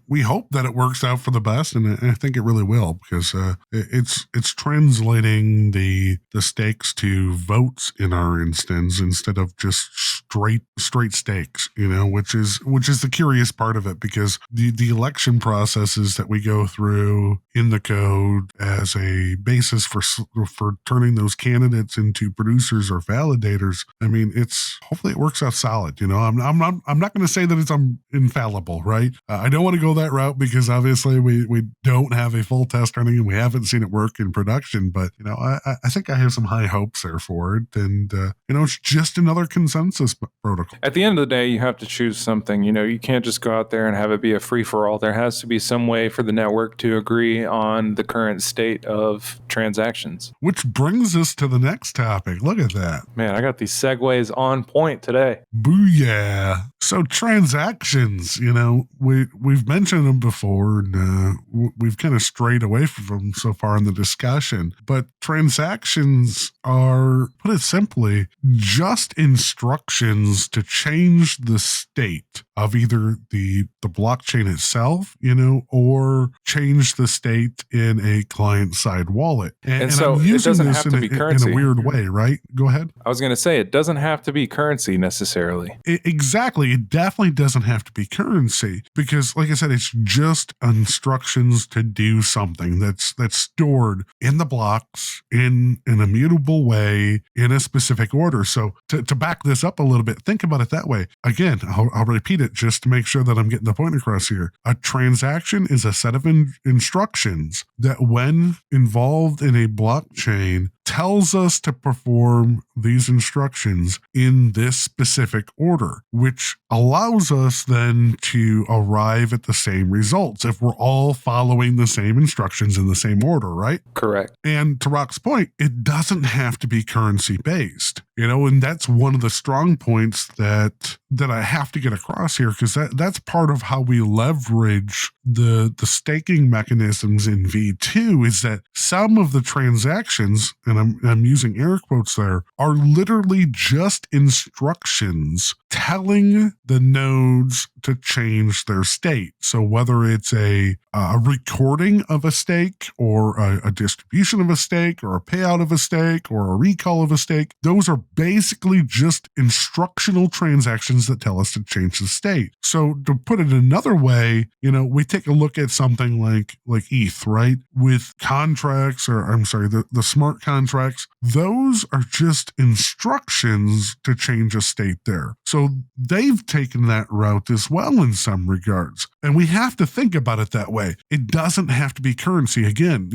we hope that it works out for the best, and I think it really will, because it's translating the stakes to votes in our instance instead of just straight stakes, which is the curious part of it, because the election processes that we go through in the code as a basis for turning those candidates into producers or validators. I mean, hopefully it works out solid. I'm not going to say that it's infallible, right? I don't want to go that route, because obviously we don't have a full test running and we haven't seen it work in production. But I think I have some high hopes there for it, and it's just another consensus protocol. At the end of the day, you have to choose something. You can't just go out there and have it be a free for all. There has to be some way for the network to agree on the current state of transactions. Which brings us to the next topic. Look at that. Man, I got these segues on point today. Booyah. So transactions, we've mentioned them before, and we've kind of strayed away from them so far in the discussion. But transactions are, put it simply, just instructions to change the state of either the blockchain itself, or change the state in a client-side wallet. And so I'm it doesn't have to be currency. In a weird way, right? Go ahead. I was going to say, it doesn't have to be currency necessarily. Exactly. It definitely doesn't have to be currency, because, like I said, it's just instructions to do something that's stored in the blocks in an immutable way in a specific order. So to back this up a little bit, think about it that way. Again, I'll repeat it just to make sure that I'm getting the point across here. A transaction is a set of instructions that, when involved in a blockchain, tells us to perform these instructions in this specific order, which allows us then to arrive at the same results if we're all following the same instructions in the same order, right? Correct. And to Rock's point, it doesn't have to be currency based, and that's one of the strong points that I have to get across here, because that's part of how we leverage the staking mechanisms in V2, is that some of the transactions, and I'm using air quotes there, are literally just instructions telling the nodes to change their state. So whether it's a recording of a stake, or a distribution of a stake, or a payout of a stake, or a recall of a stake, those are basically just instructional transactions that tell us to change the state. So to put it another way, we take a look at something like ETH, right? With contracts, or I'm sorry, the smart contracts, those are just instructions to change a state there. So they've taken that route as well in some regards. And we have to think about it that way. It doesn't have to be currency. Again,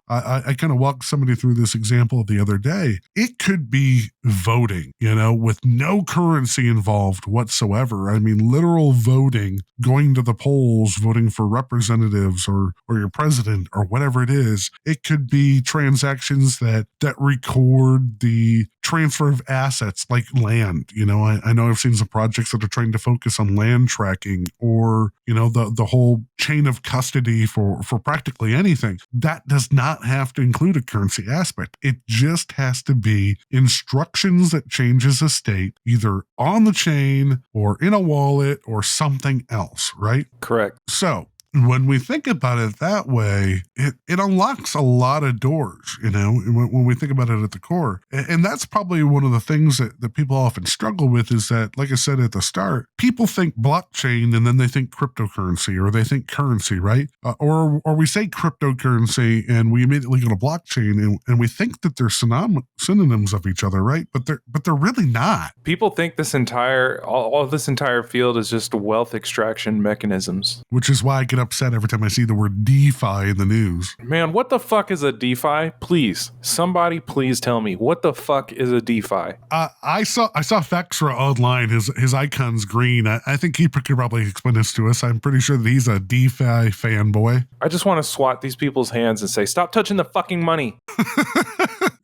I kind of walked somebody through this example the other day. It could be voting, with no currency involved whatsoever. I mean, literal voting, going to the polls, voting for representatives or your president or whatever it is. It could be transactions that record the transfer of assets, like land. I know I've seen some projects that are trying to focus on land tracking, or the whole chain of custody for practically anything. That does not have to include a currency aspect. It just has to be instructions that changes a state, either on the chain or in a wallet or something else, right? Correct. So when we think about it that way, it unlocks a lot of doors, when we think about it at the core. And that's probably one of the things that people often struggle with, is that, like I said at the start, people think blockchain and then they think cryptocurrency, or they think currency, right? Or we say cryptocurrency and we immediately go to blockchain, and we think that they're synonyms of each other, right? But they're really not. People think all of this entire field is just wealth extraction mechanisms. Which is why I get upset every time I see the word DeFi in the news. Man, what the fuck is a DeFi? Please, somebody please tell me, what the fuck is a DeFi? I saw Fexra online. His icon's green. I think he could probably explain this to us. I'm pretty sure that he's a DeFi fanboy. I just want to swat these people's hands and say, stop touching the fucking money.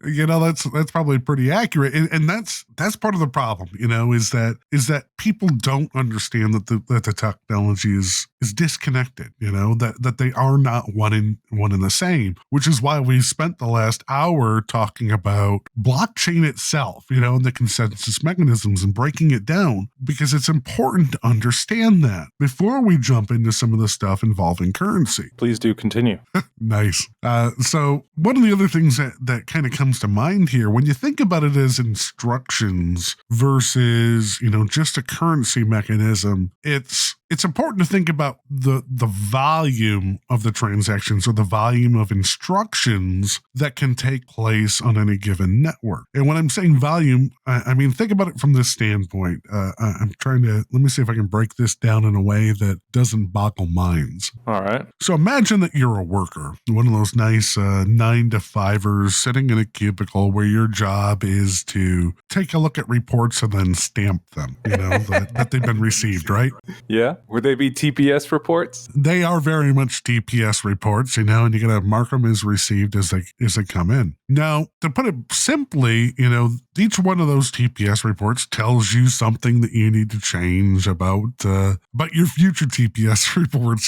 That's probably pretty accurate, and that's part of the problem. Is that people don't understand that the technology is disconnected. That they are not one in the same, which is why we spent the last hour talking about blockchain itself, and the consensus mechanisms, and breaking it down, because it's important to understand that before we jump into some of the stuff involving currency. Please do continue. Nice. So one of the other things that kind of comes to mind here, when you think about it as instructions versus, just a currency mechanism, it's important to think about the volume of the transactions, or the volume of instructions that can take place on any given network. And when I'm saying volume, I mean, think about it from this standpoint. I'm trying to, let me see if I can break this down in a way that doesn't boggle minds. All right. So imagine that you're a worker, one of those nice 9-to-5ers sitting in a cubicle where your job is to take a look at reports and then stamp them, that they've been received, right? Yeah. Would they be TPS reports? They are very much TPS reports, and you got to mark them as received as they come in. Now, to put it simply, each one of those TPS reports tells you something that you need to change about your future TPS reports,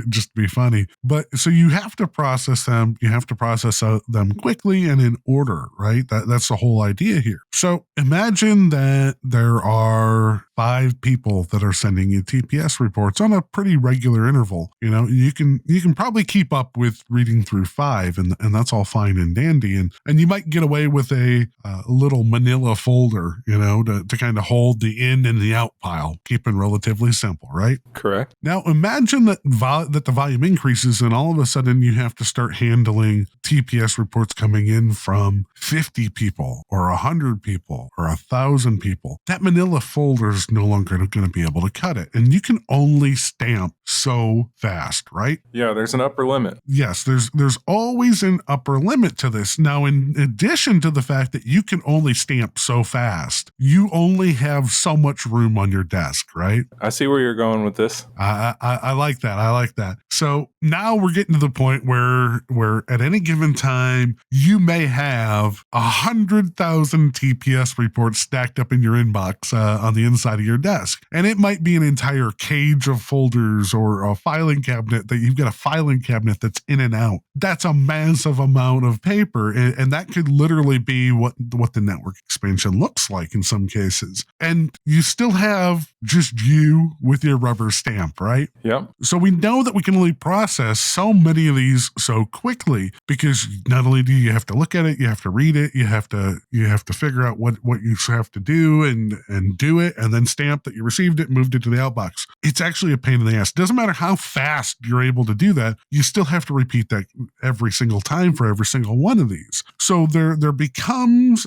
just to be funny. But so you have to process them. You have to process them quickly and in order, right? That's the whole idea here. So imagine that there are 5 people that are sending you TPS TPS reports on a pretty regular interval. You can probably keep up with reading through 5, and that's all fine and dandy. And you might get away with a little manila folder, to kind of hold the in and the out pile, keeping relatively simple, right? Correct. Now imagine that the volume increases, and all of a sudden you have to start handling TPS reports coming in from 50 people or 100 people or 1,000 people. That manila folder is no longer going to be able to cut it, and you can only stamp so fast, right? Yeah, there's an upper limit. Yes, there's always an upper limit to this. Now, in addition to the fact that you can only stamp so fast, you only have so much room on your desk, right? I see where you're going with this. I like that. I like that. So now we're getting to the point where at any given time, you may have 100,000 TPS reports stacked up in your inbox on the inside of your desk. And it might be an entire cage of folders or a filing cabinet that you've got a filing cabinet that's in and out. That's a massive amount of paper. And that could literally be what the network expansion looks like in some cases. And you still have just you with your rubber stamp, right? Yep. So we know that we can only process so many of these so quickly, because not only do you have to look at it, you have to read it, you have to figure out what you have to do and do it, and then stamp that you received it, moved it to the outbox. It's actually a pain in the ass. It doesn't matter how fast you're able to do that, you still have to repeat that every single time for every single one of these. So there becomes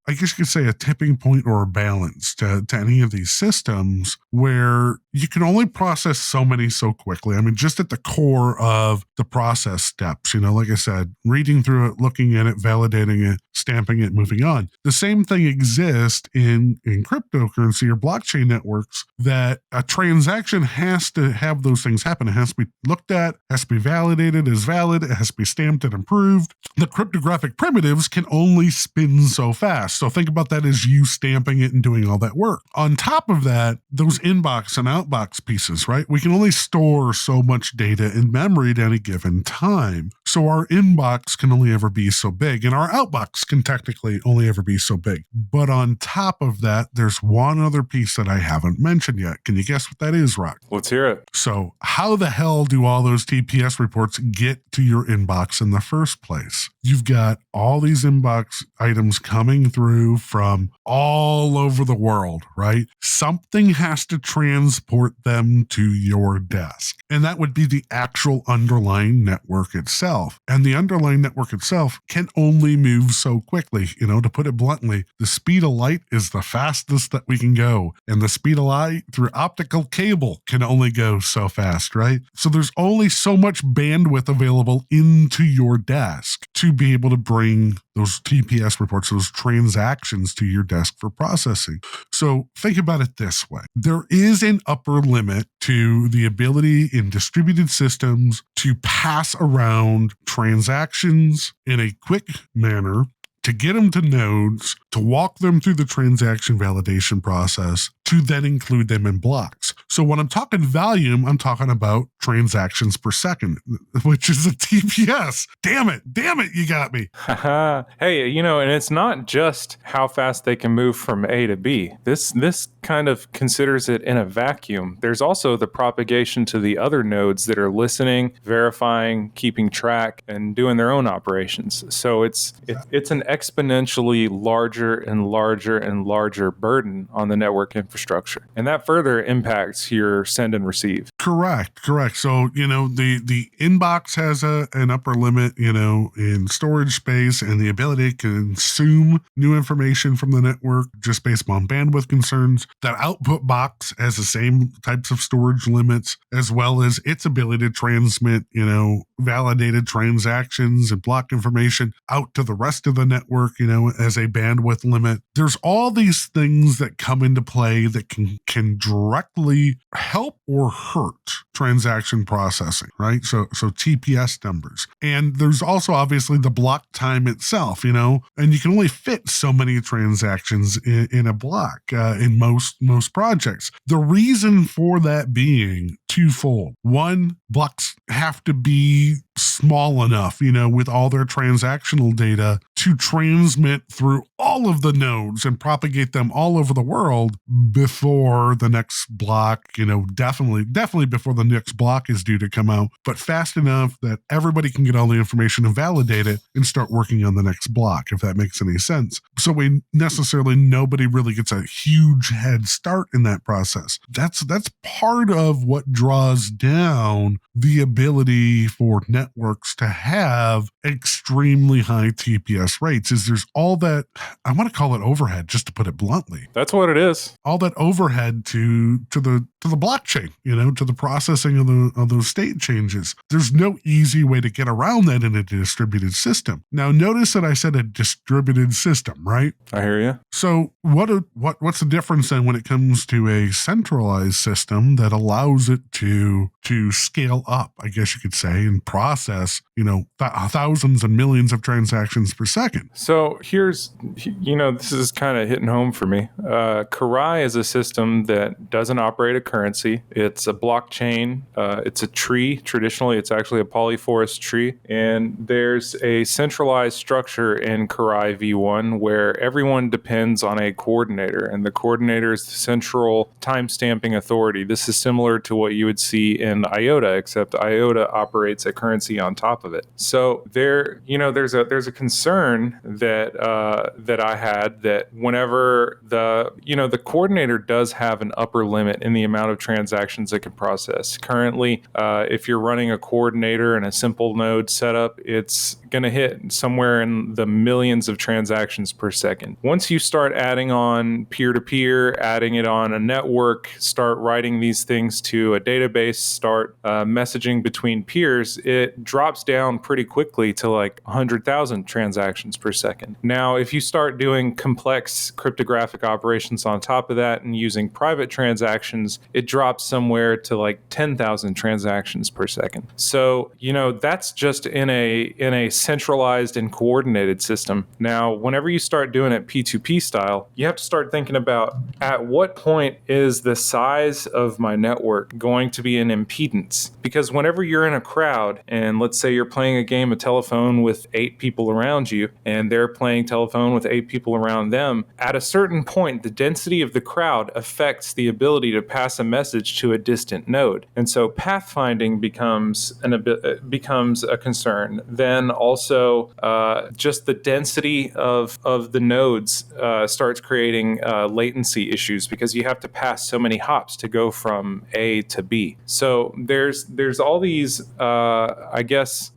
I guess you could say, a tipping point or a balance to any of these systems where you can only process so many so quickly. I mean, just at the core of the process steps, like I said, reading through it, looking at it, validating it, stamping it, moving on. The same thing exists in cryptocurrency or blockchain networks, that a transaction has to have those things happen. It has to be looked at, has to be validated as valid, it has to be stamped and approved. The cryptographic primitives can only spin so fast. So think about that as you stamping it and doing all that work. On top of that, those inbox and outbox pieces, right? We can only store so much data in memory at any given time. So our inbox can only ever be so big, and our outbox can technically only ever be so big. But on top of that, there's one other piece that I haven't mentioned yet. Can you guess what that is, Rock? Let's hear it. So how the hell do all those TPS reports get to your inbox in the first place? You've got all these inbox items coming through from all over the world, right? Something has to transport them to your desk. And that would be the actual underlying network itself. And the underlying network itself can only move so quickly. To put it bluntly, the speed of light is the fastest that we can go. And the speed of light through optical cable can only go so fast, right? So there's only so much bandwidth available into your desk to be able to bring those TPS reports, those transactions to your desk for processing. So think about it this way. There is an upper limit to the ability in distributed systems to pass around transactions in a quick manner, to get them to nodes, to walk them through the transaction validation process, to then include them in blocks. So when I'm talking volume, I'm talking about transactions per second, which is a TPS. Damn it, you got me. Hey, and it's not just how fast they can move from A to B. This kind of considers it in a vacuum. There's also the propagation to the other nodes that are listening, verifying, keeping track, and doing their own operations. So it's an exponentially larger and larger and larger burden on the network infrastructure. And that further impacts your send and receive. Correct. So, the inbox has an upper limit, in storage space and the ability to consume new information from the network just based on bandwidth concerns. That output box has the same types of storage limits, as well as its ability to transmit, validated transactions and block information out to the rest of the network, as a bandwidth limit. There's all these things that come into play that can directly help or hurt transaction processing, right? So TPS numbers. And there's also obviously the block time itself, and you can only fit so many transactions in a block in most projects. The reason for that being twofold. One, blocks have to be small enough, with all their transactional data to transmit through all of the nodes and propagate them all over the world before the next block, definitely before the next block is due to come out, but fast enough that everybody can get all the information and validate it and start working on the next block, if that makes any sense. So nobody really gets a huge head start in that process. That's part of what draws down the ability for networks to have extremely high TPS rates. Is there's all that, I want to call it overhead, just to put it bluntly. That's what it is. All that overhead to the blockchain, to the processing of those state changes. There's no easy way to get around that in a distributed system. Now, notice that I said a distributed system, right? I hear you. So what's the difference then when it comes to a centralized system that allows it to scale up, I guess you could say, and process, thousands and millions of transactions per second? So here's, this is kind of hitting home for me. Karai is a system that doesn't operate a currency. It's a blockchain. It's a tree. Traditionally, it's actually a polyforest tree. And there's a centralized structure in Karai V1 where everyone depends on a coordinator, and the coordinator is the central timestamping authority. This is similar to what you would see in IOTA, except IOTA operates a currency on top of it. So there's a concern that I had that whenever the coordinator does have an upper limit in the amount of transactions it can process. Currently, if you're running a coordinator in a simple node setup, it's going to hit somewhere in the millions of transactions per second. Once you start adding on peer-to-peer, adding it on a network, start writing these things to a database, start messaging between peers, it drops down pretty quickly to like 100,000 transactions per second. Now, if you start doing complex cryptographic operations on top of that and using private transactions, it drops somewhere to like 10,000 transactions per second. So, that's just in a centralized and coordinated system. Now, whenever you start doing it P2P style, you have to start thinking about at what point is the size of my network going to be an impedance? Because whenever you're in a crowd, and let's say you're playing a game of telephone with 8 people around you, and they're playing telephone with 8 people around them, at a certain point, the density of the crowd affects the ability to pass a message to a distant node. And so pathfinding becomes a concern. Then also just the density of the nodes starts creating latency issues because you have to pass so many hops to go from A to B. So there's all these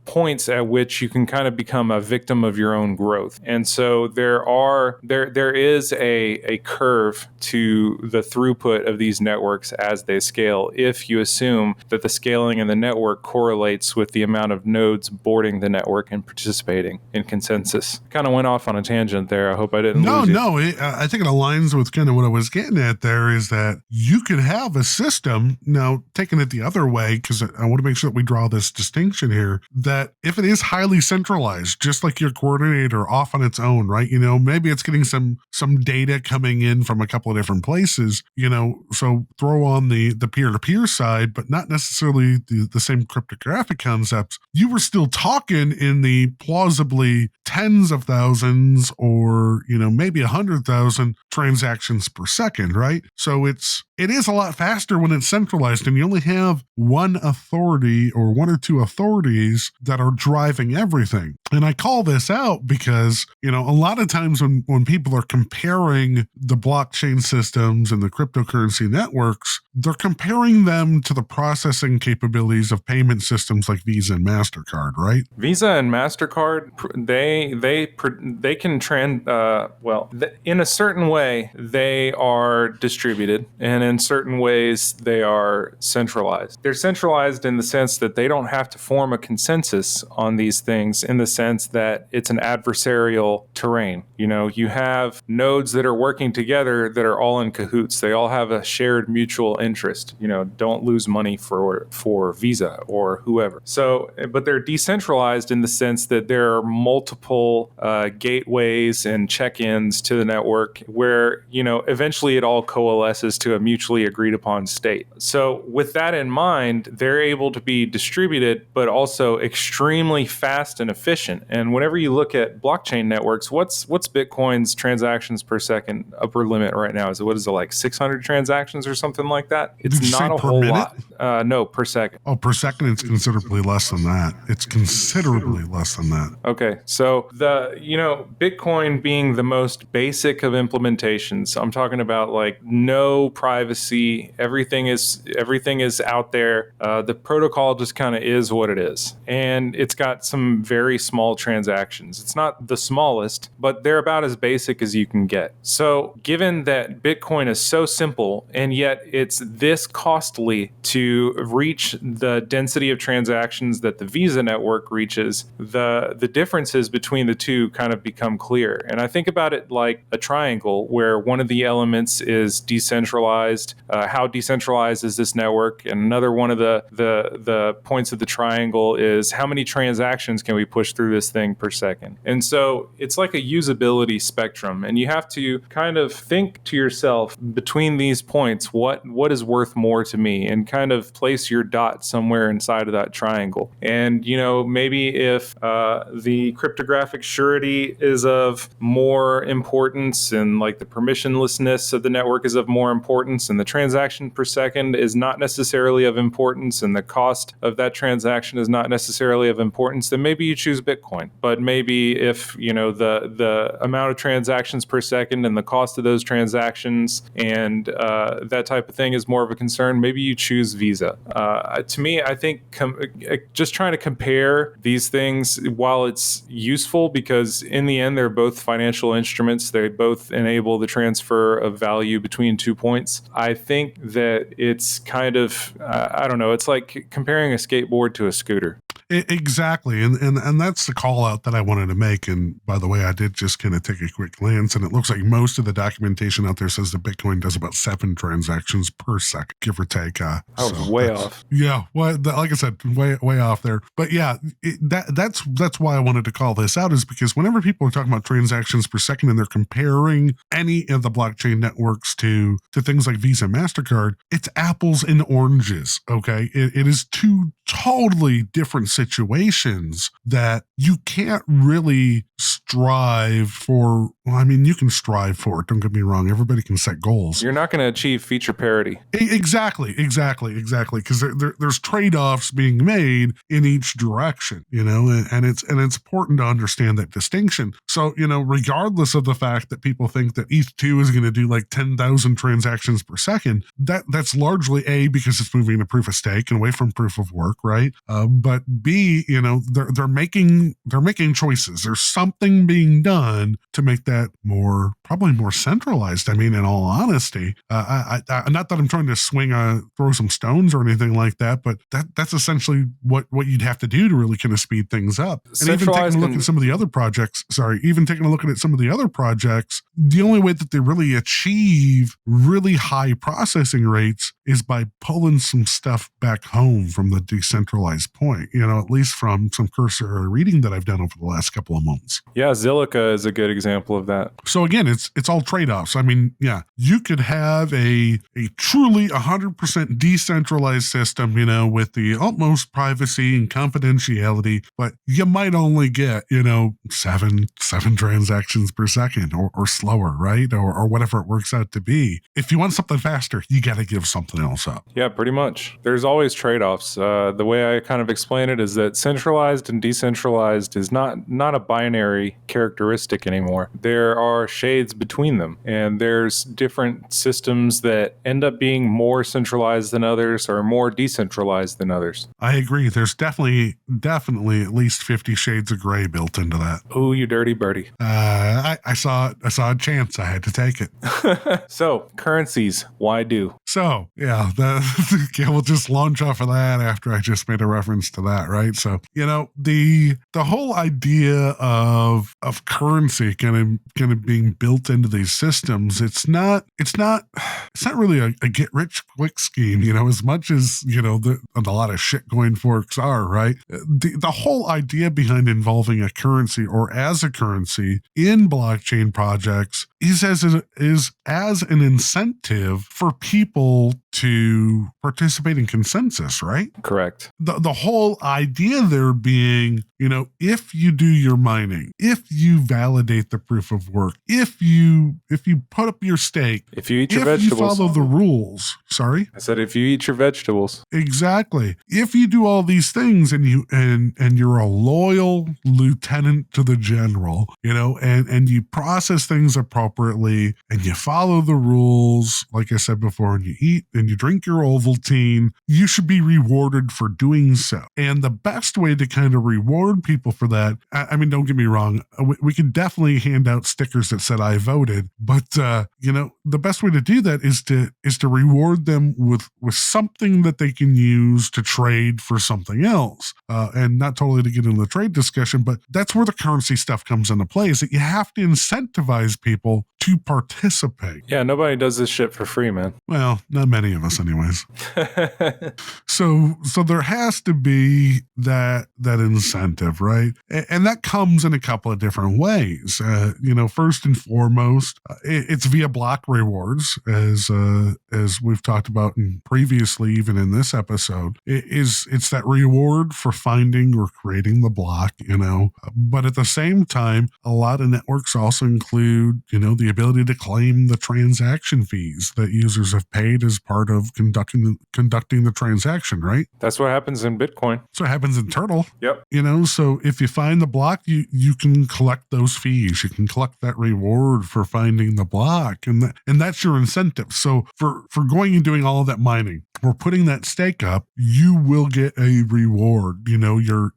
points at which you can kind of become a victim of your own growth. And so there is a curve to the throughput of these networks as they scale, if you assume that the scaling in the network correlates with the amount of nodes boarding the network and participating in consensus. Kind of went off on a tangent there. I hope I didn't lose you. No, I think it aligns with kind of what I was getting at there, is that you could have a system, now taking it the other way, because I want to make sure that we draw this distinction here, that if it is highly centralized, just like your coordinator off on its own, right? Maybe it's getting some data coming in from a couple of different places, so throw on the peer-to-peer side, but not necessarily the same cryptographic concepts. You were still talking in the plausibly tens of thousands or, maybe 100,000 transactions per second, right? So it is a lot faster when it's centralized and you only have one authority or one or two authorities that are driving everything. And I call this out because, a lot of times when people are comparing the blockchain systems and the cryptocurrency networks, they're comparing them to the processing capabilities of payment systems like Visa and MasterCard, right? Visa and MasterCard, they can in a certain way, they are distributed, and in certain ways, they are centralized. They're centralized in the sense that they don't have to form a consensus on these things, in the sense that it's an adversarial terrain. You have nodes that are working together that are all in cahoots. They all have a shared mutual interest. Don't lose money for Visa or whoever. So, but they're decentralized in the sense that there are multiple gateways and check-ins to the network where, eventually it all coalesces to a mutually agreed upon state. So with that in mind, they're able to be distributed, but also extremely fast and efficient. And whenever you look at blockchain networks, what's Bitcoin's transactions per second upper limit right now? Is it like 600 transactions or something like that? It's not a whole lot. No, per second. Oh, per second, it's considerably less than that. It's considerably less than that. Okay, so Bitcoin being the most basic of implementations, I'm talking about like no privacy. Everything is out there. The protocol just kind of is what it is, and it's got some very small transactions. It's not the smallest, but they're about as basic as you can get. So given that Bitcoin is so simple and yet it's this costly to reach the density of transactions that the Visa network reaches, the differences between the two kind of become clear. And I think about it like a triangle where one of the elements is decentralized. How decentralized is this network? And another one of the points of the triangle is how many transactions can we push through this thing per second? And so it's like a usability spectrum, and you have to kind of think to yourself between these points, what is worth more to me, and kind of place your dot somewhere inside of that triangle. And maybe if the cryptographic surety is of more importance, and like the permissionlessness of the network is of more importance, and the transaction per second is not necessarily of importance, and the cost of that transaction is not necessarily of importance, then maybe you choose Bitcoin. But maybe if the amount of transactions per second and the cost of those transactions and that type of thing is more of a concern, maybe you choose Visa. To me, I think just trying to compare these things, while it's useful because in the end they're both financial instruments, they both enable the transfer of value between 2 points. I think that it's kind of I don't know, it's like comparing a skateboard to a scooter. Exactly. And that's the call out that I wanted to make. And by the way, I did just kind of take a quick glance, and it looks like most of the documentation out there says that Bitcoin does about 7 transactions per second, give or take. I was way off. Yeah. Well, like I said, way off there. But yeah, that's why I wanted to call this out, is because whenever people are talking about transactions per second and they're comparing any of the blockchain networks to things like Visa, MasterCard, it's apples and oranges. Okay. It is two totally different situations that you can't really strive for. Well, I mean, you can strive for it. Don't get me wrong. Everybody can set goals. You're not going to achieve feature parity. Exactly. Because there's trade-offs being made in each direction, and it's important to understand that distinction. So, regardless of the fact that people think that ETH2 is going to do like 10,000 transactions per second, that's largely because it's moving to proof of stake and away from proof of work, right? But B, they're making choices. There's something being done to make that probably more centralized. I mean, in all honesty, I not that I'm trying to throw some stones or anything like that, but that's essentially what you'd have to do to really kind of speed things up. And even taking a look at some of the other projects, the only way that they really achieve really high processing rates is by pulling some stuff back home from the decentralized point, at least from some cursory reading that I've done over the last couple of months. Yeah, Zilliqa is a good example of that. So again, it's all trade-offs. I mean, yeah, you could have a truly 100% decentralized system, with the utmost privacy and confidentiality, but you might only get, seven transactions per second or slower, right? Or whatever it works out to be. If you want something faster, you got to give something else up. Yeah, pretty much. There's always trade-offs. The way I kind of explain it is that centralized and decentralized is not a binary characteristic anymore. There are shades between them, and there's different systems that end up being more centralized than others or more decentralized than others. I agree. There's definitely at least 50 shades of gray built into that. Ooh, you dirty birdie. I saw a chance. I had to take it. So, currencies, why do? So, yeah, we'll just launch off of that after I just made a reference to that, right? So, the whole idea of currency kind of being built into these systems, it's not really a get rich quick scheme, as much as, a lot of shit going forks are, right? The whole idea behind involving a currency or as a currency in blockchain projects is as an incentive for people to participate in consensus, right? Correct. The whole idea there being, if you do your mining, if you validate the proof of work, if you put up your stake, if you eat your if you vegetables. follow the rules, sorry? I said if you eat your vegetables. Exactly. If you do all these things and you're a loyal lieutenant to the general, and you process things appropriately and you follow the rules, like I said before, and you eat and you drink your Ovaltine, you should be rewarded for doing so. And the best way to kind of reward people for that, I mean, don't get me wrong, we could definitely hand out stickers that said I voted, but the best way to do that is to reward them with something that they can use to trade for something else. And not totally to get into the trade discussion, but that's where the currency stuff comes into play, is that you have to incentivize people to participate. Yeah, nobody does this shit for free, man. Well, not many of us anyways. So there has to be that incentive, right? And that comes in a couple of different ways. First and foremost, it's via block rewards, as we've talked about previously, even in this episode. It's that reward for finding or creating the block, But at the same time, a lot of networks also include, the ability to claim the transaction fees that users have paid as part of conducting the transaction, right? That's what happens in Bitcoin. So it happens in Turtle. Yep. So if you find the block, you can collect those fees. You can collect that reward for finding the block, and that's your incentive. So for going and doing all of that mining, or putting that stake up, you will get a reward. Your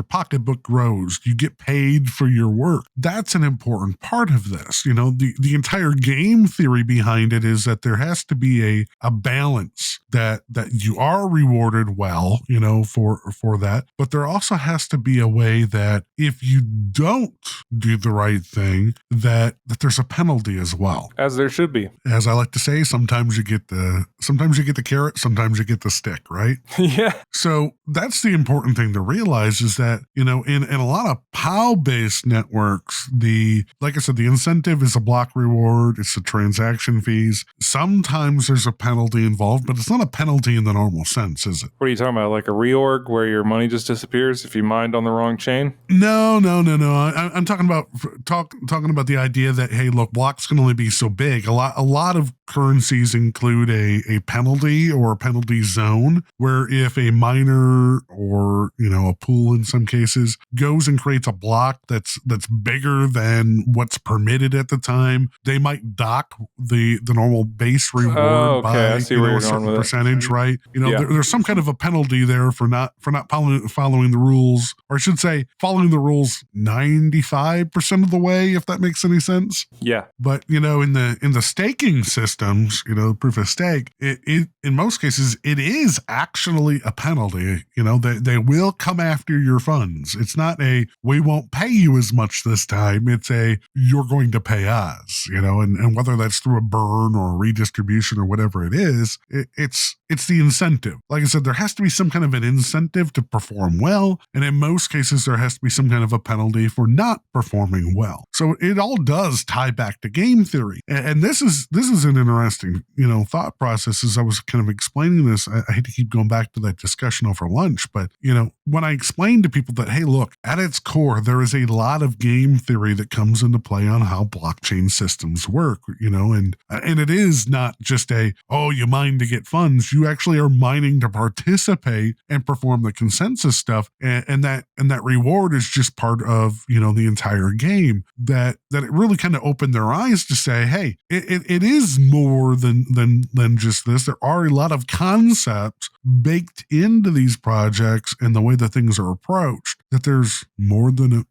pocketbook grows. You get paid for your work. That's an important part of this. The entire game theory behind it is that there has to be a balance that you are rewarded well, for that. But there also has to be a way that if you don't do the right thing, that there's a penalty as well. As there should be. As I like to say, sometimes you get the carrot, sometimes you get the stick, right? Yeah. So that's the important thing to realize, is that, in a lot of POW-based networks, like I said, the incentive is a block reward, it's the transaction fees. Sometimes there's a penalty involved, but it's not a penalty in the normal sense, is it? What are you talking about? Like a reorg where your money just disappears if you mined on the wrong chain? No. I'm talking about the idea that, hey, look, blocks can only be so big. A lot of currencies include a penalty or a penalty zone, where if a miner or a pool in some cases goes and creates a block that's bigger than what's permitted at the time, they might dock the normal base reward by a certain percentage, right? There's some kind of a penalty there for not following the rules, or I should say following the rules 95% of the way, if that makes any sense. Yeah. But in the staking systems, proof of stake, it in most cases it is actually a penalty. They will come after your funds. It's not we won't pay you as much this time. It's you're going to pay us, and whether that's through a burn or a redistribution or whatever it is, it's the incentive. Like I said, there has to be some kind of an incentive to perform well, and in most cases there has to be some kind of a penalty for not performing well. So it all does tie back to game theory, and this is an interesting thought process. As I was kind of explaining this, I hate to keep going back to that discussion over lunch, but when I explain to people that, hey, look, at its core there is a lot of game theory that comes into play on how blockchain systems work, and it is not just you mine to get funds. You actually are mining to participate and perform the consensus stuff, and that reward is just part of the entire game. That it really kind of opened their eyes to say, hey, it is more than just this. There are a lot of concepts baked into these projects and the way that things are approached, that there's more than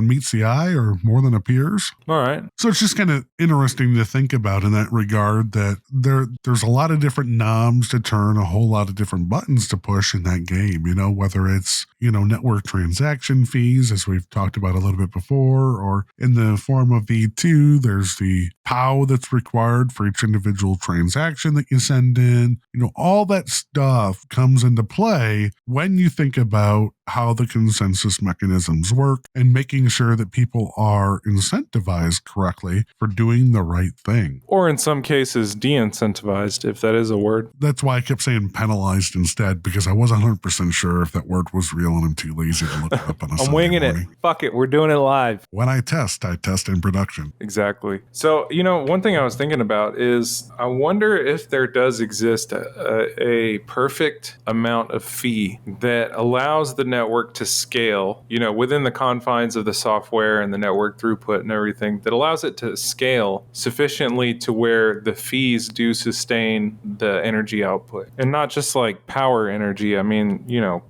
meets the eye or more than appears. All right. So it's just kind of interesting to think about in that regard, that there's a lot of different knobs to turn, a whole lot of different buttons to push in that game, whether it's, network transaction fees, as we've talked about a little bit before, or in the form of V2, there's the POW that's required for each individual transaction that you send in. All that stuff comes into play when you think about how the consensus mechanisms work and making sure that people are incentivized correctly for doing the right thing. Or in some cases, de-incentivized, if that is a word. That's why I kept saying penalized instead, because I wasn't 100% sure if that word was real and I'm too lazy to look it up on a I'm Sunday winging morning. it. Fuck it. We're doing it live. When I test in production. Exactly. So, one thing I was thinking about is I wonder if there does exist a perfect amount of fee that allows the network to scale, within the confines of the software and the network throughput and everything, that allows it to scale sufficiently to where the fees do sustain the energy output. And not just like power energy, I mean,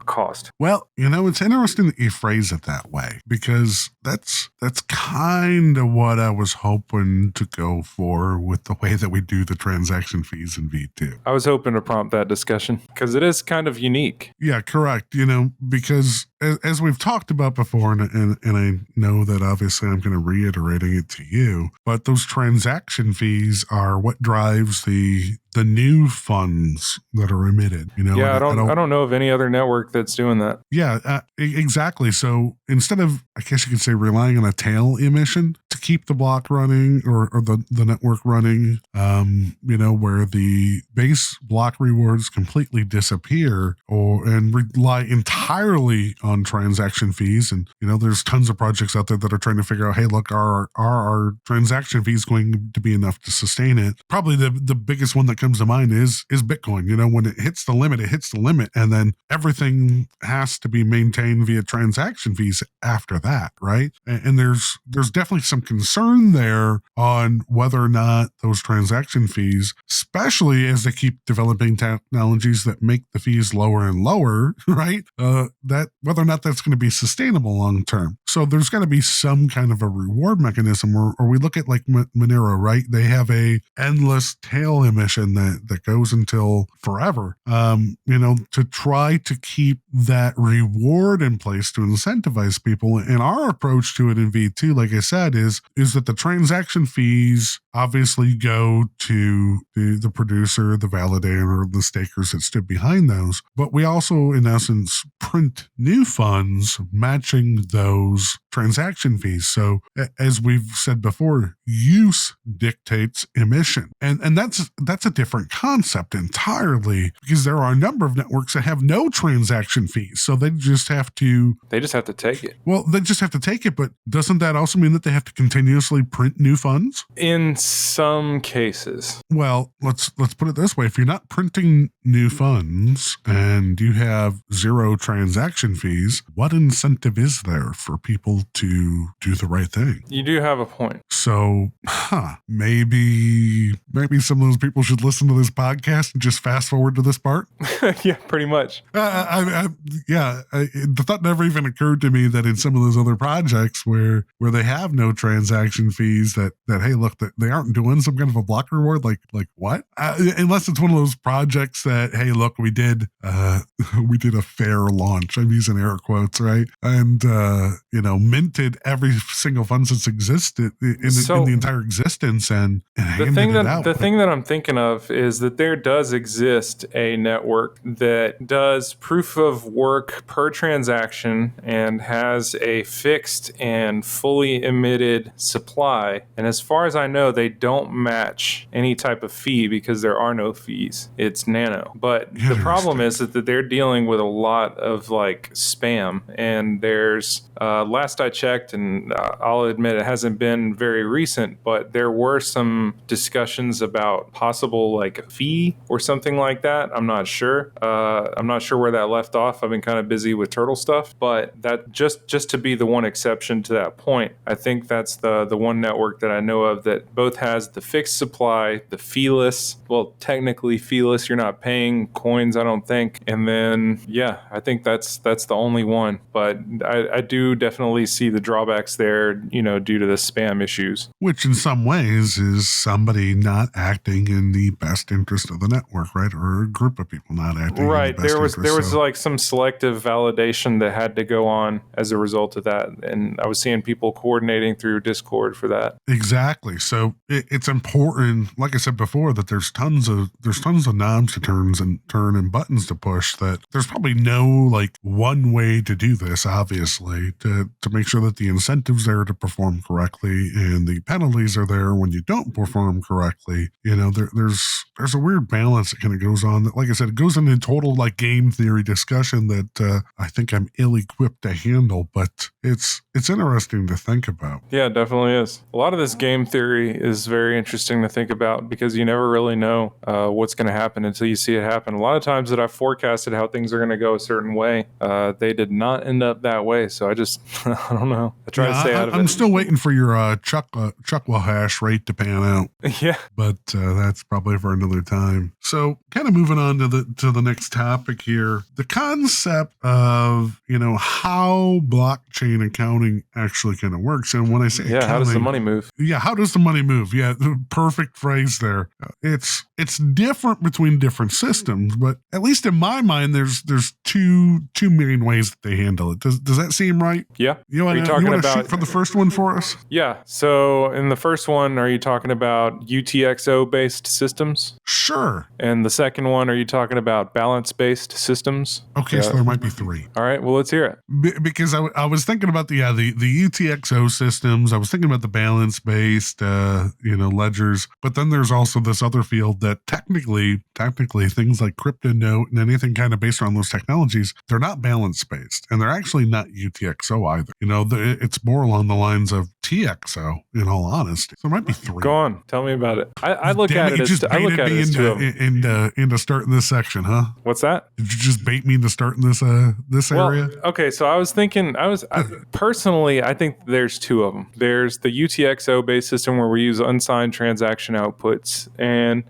cost. Well, it's interesting that you phrase it that way, because that's kind of what I was hoping to go for with the way that we do the transaction fees in V2. I was hoping to prompt that discussion because it is kind of unique. Yeah, correct. Because as we've talked about before, and I know that obviously I'm going to reiterating it to you, but those transaction fees are what drives the new funds that are emitted. Yeah, I don't know of any other network that's doing that. Yeah, exactly. So instead of, I guess you could say, relying on a tail emission to keep the block running or the network running, where the base block rewards completely disappear and rely entirely on transaction fees. And, there's tons of projects out there that are trying to figure out, hey, look, are our transaction fees going to be enough to sustain it? Probably the biggest one that comes to mind is Bitcoin. When it hits the limit, it hits the limit, and then everything has to be maintained via transaction fees after that, right? And there's definitely some concern there on whether or not those transaction fees, especially as they keep developing technologies that make the fees lower and lower, right? That whether or not that's going to be sustainable long term. So there's got to be some kind of a reward mechanism, or we look at like Monero, right? They have a endless tail emission that goes until forever, to try to keep that reward in place to incentivize people. And our approach to it in V2, like I said, is that the transaction fees obviously go to the producer, the validator, or the stakers that stood behind those. But we also, in essence, print new funds matching those transaction fees. So as we've said before, use dictates emission. And that's a different concept entirely, because there are a number of networks that have no transaction fees. So they just have to take it. Well, they just have to take it, but doesn't that also mean that they have to continuously print new funds? In some cases. Well, let's put it this way. If you're not printing new funds and you have zero transaction fees, what incentive is there for people to do the right thing? You do have a point. So, maybe some of those people should listen to this podcast and just fast forward to this part. Yeah, pretty much. The thought never even occurred to me that in some of those other projects where they have no transaction fees, that hey, look, that they aren't doing some kind of a block reward. Like what? Unless it's one of those projects that, hey, look, we did a fair launch. I'm using air quotes, right? And minted every single fund since existed in the entire existence, and the thing that I'm thinking of is that there does exist a network that does proof of work per transaction and has a fixed and fully emitted supply. And as far as I know, they don't match any type of fee because there are no fees. It's nano. But the problem is that they're dealing with a lot of like spam, and there's last I checked, and I'll admit it hasn't been very recent, but there were some discussions about possible like a fee or something like that. I'm not sure. I'm not sure where that left off. I've been kind of busy with turtle stuff, but that just to be the one exception to that point, I think that's the one network that I know of that both has the fixed supply, the feeless, well, technically feeless, you're not paying coins, I don't think. And then, yeah, I think that's the only one, but I do definitely see the drawbacks there, due to the spam issues. Which in some ways is somebody not acting in the best interest of the network, right? Or a group of people not acting right. in the best interest. There was like some selective validation that had to go on as a result of that. And I was seeing people coordinating through through Discord for that. Exactly. So it's important, like I said before, that there's tons of knobs to turn and buttons to push. That there's probably no like one way to do this. Obviously, to make sure that the incentives there to perform correctly and the penalties are there when you don't perform correctly. There's a weird balance that kind of goes on. That, like I said, it goes into total like game theory discussion that I think I'm ill-equipped to handle. But it's interesting to think about. Yeah, it definitely is. A lot of this game theory is very interesting to think about because you never really know what's going to happen until you see it happen. A lot of times that I've forecasted how things are going to go a certain way, they did not end up that way. So I just, I don't know. I try to stay out of it. I'm still waiting for your Chuckwell hash rate to pan out. Yeah. But that's probably for another time. So kind of moving on to the next topic here, the concept of, how blockchain accounting actually kind of works. And when I say accounting, how does the money move? Yeah, how does the money move? Yeah, the perfect phrase there. It's different between different systems, but at least in my mind, there's two main ways that they handle it. Does that seem right? Yeah. You want to shoot for the first one for us? Yeah. So in the first one, are you talking about UTXO based systems? Sure. And the second one, are you talking about balance based systems? Okay, so there might be three. All right. Well, let's hear it. Because I was thinking about the UTXO systems. I was thinking about the balance based ledgers, but then there's also this other field that technically things like CryptoNote and anything kind of based around those technologies, they're not balance based, and they're actually not UTXO either. It's more along the lines of TXO, in all honesty. So there might be three. Go on, tell me about it. I look at it as two of them. Into starting this section, huh? What's that? Did you just bait me into starting this area? Okay, so I was thinking, personally, I think there's two of them. There's the UTXO based system where we use unsigned transaction outputs and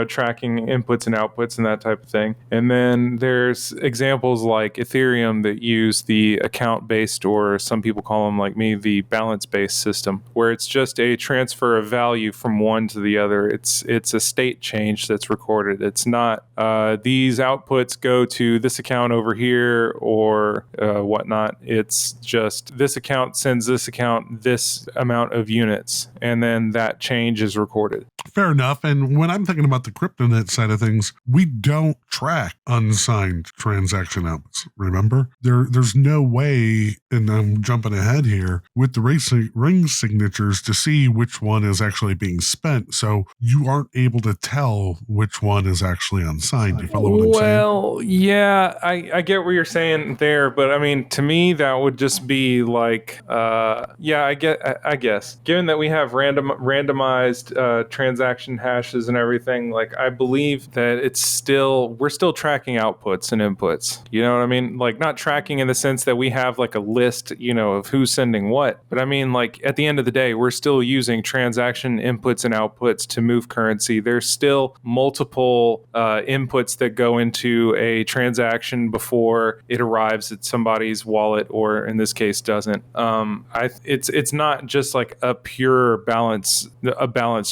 tracking inputs and outputs and that type of thing. And then there's examples like Ethereum that use the account based, or some people call them like me, the balance based system, where it's just a transfer of value from one to the other. It's a state change that's recorded. It's not these outputs go to this account over here or whatnot. It's just this account sends this account this amount of units, and then that change is recorded. Fair enough. And when I'm thinking about the CryptoNet side of things, we don't track unsigned transaction outputs. Remember, there's no way, and I'm jumping ahead here, with the ring signatures to see which one is actually being spent. So you aren't able to tell which one is actually unsigned. You follow what I'm saying? Well, yeah, I get what you're saying there, but I mean, to me, that would just be like, I guess, given that we have randomized transaction hashes and everything, like I believe that we're still tracking outputs and inputs. You know what I mean? Like not tracking in the sense that we have like a list, of who's sending what, but I mean, like at the end of the day, we're still using transaction inputs and outputs to move currency. There's still multiple inputs that go into a transaction before it arrives at somebody's wallet, or in this case doesn't. It's not just like a pure balance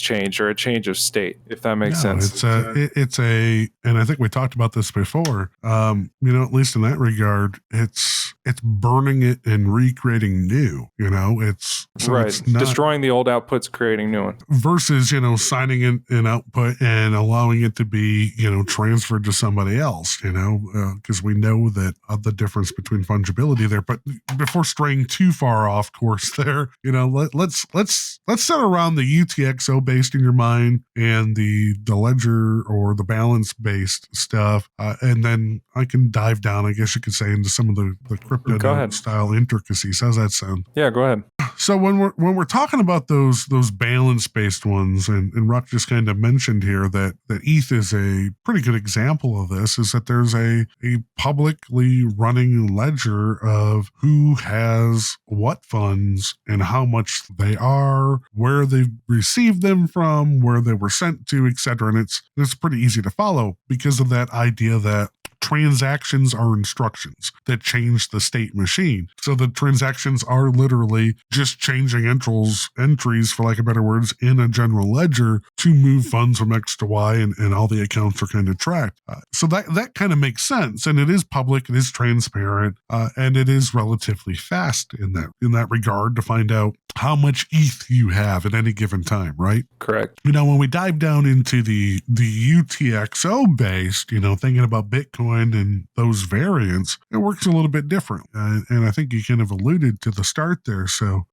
change or a change of state, if that makes sense. And I think we talked about this before. At least in that regard, it's burning it and recreating new. It's destroying the old outputs, creating new ones. Versus signing in an output and allowing it to be transferred to somebody else. Because we know that the difference between fungibility there. But before straying too far off course, there, let's set around the UTXO based in your mind and the ledger or the balance based stuff, and then I can dive down, I guess you could say, into some of the crypto style intricacies. How's that sound? Yeah, go ahead. So when we're talking about those balance based ones, and Ruck just kind of mentioned here that ETH is a pretty good example of this, is that there's a publicly running ledger of who has what funds and how much they are, where they received them from, where they were sent to, etc. And it's pretty easy to follow because of that idea that transactions are instructions that change the state machine. So the transactions are literally just changing entries, for lack of better words, in a general ledger to move funds from X to Y, and all the accounts are kind of tracked. So that kind of makes sense, and it is public, it is transparent, and it is relatively fast in that regard to find out how much ETH you have at any given time, right? Correct. When we dive down into the UTXO based, thinking about Bitcoin and those variants, it works a little bit different. And I think you kind of alluded to the start there. So,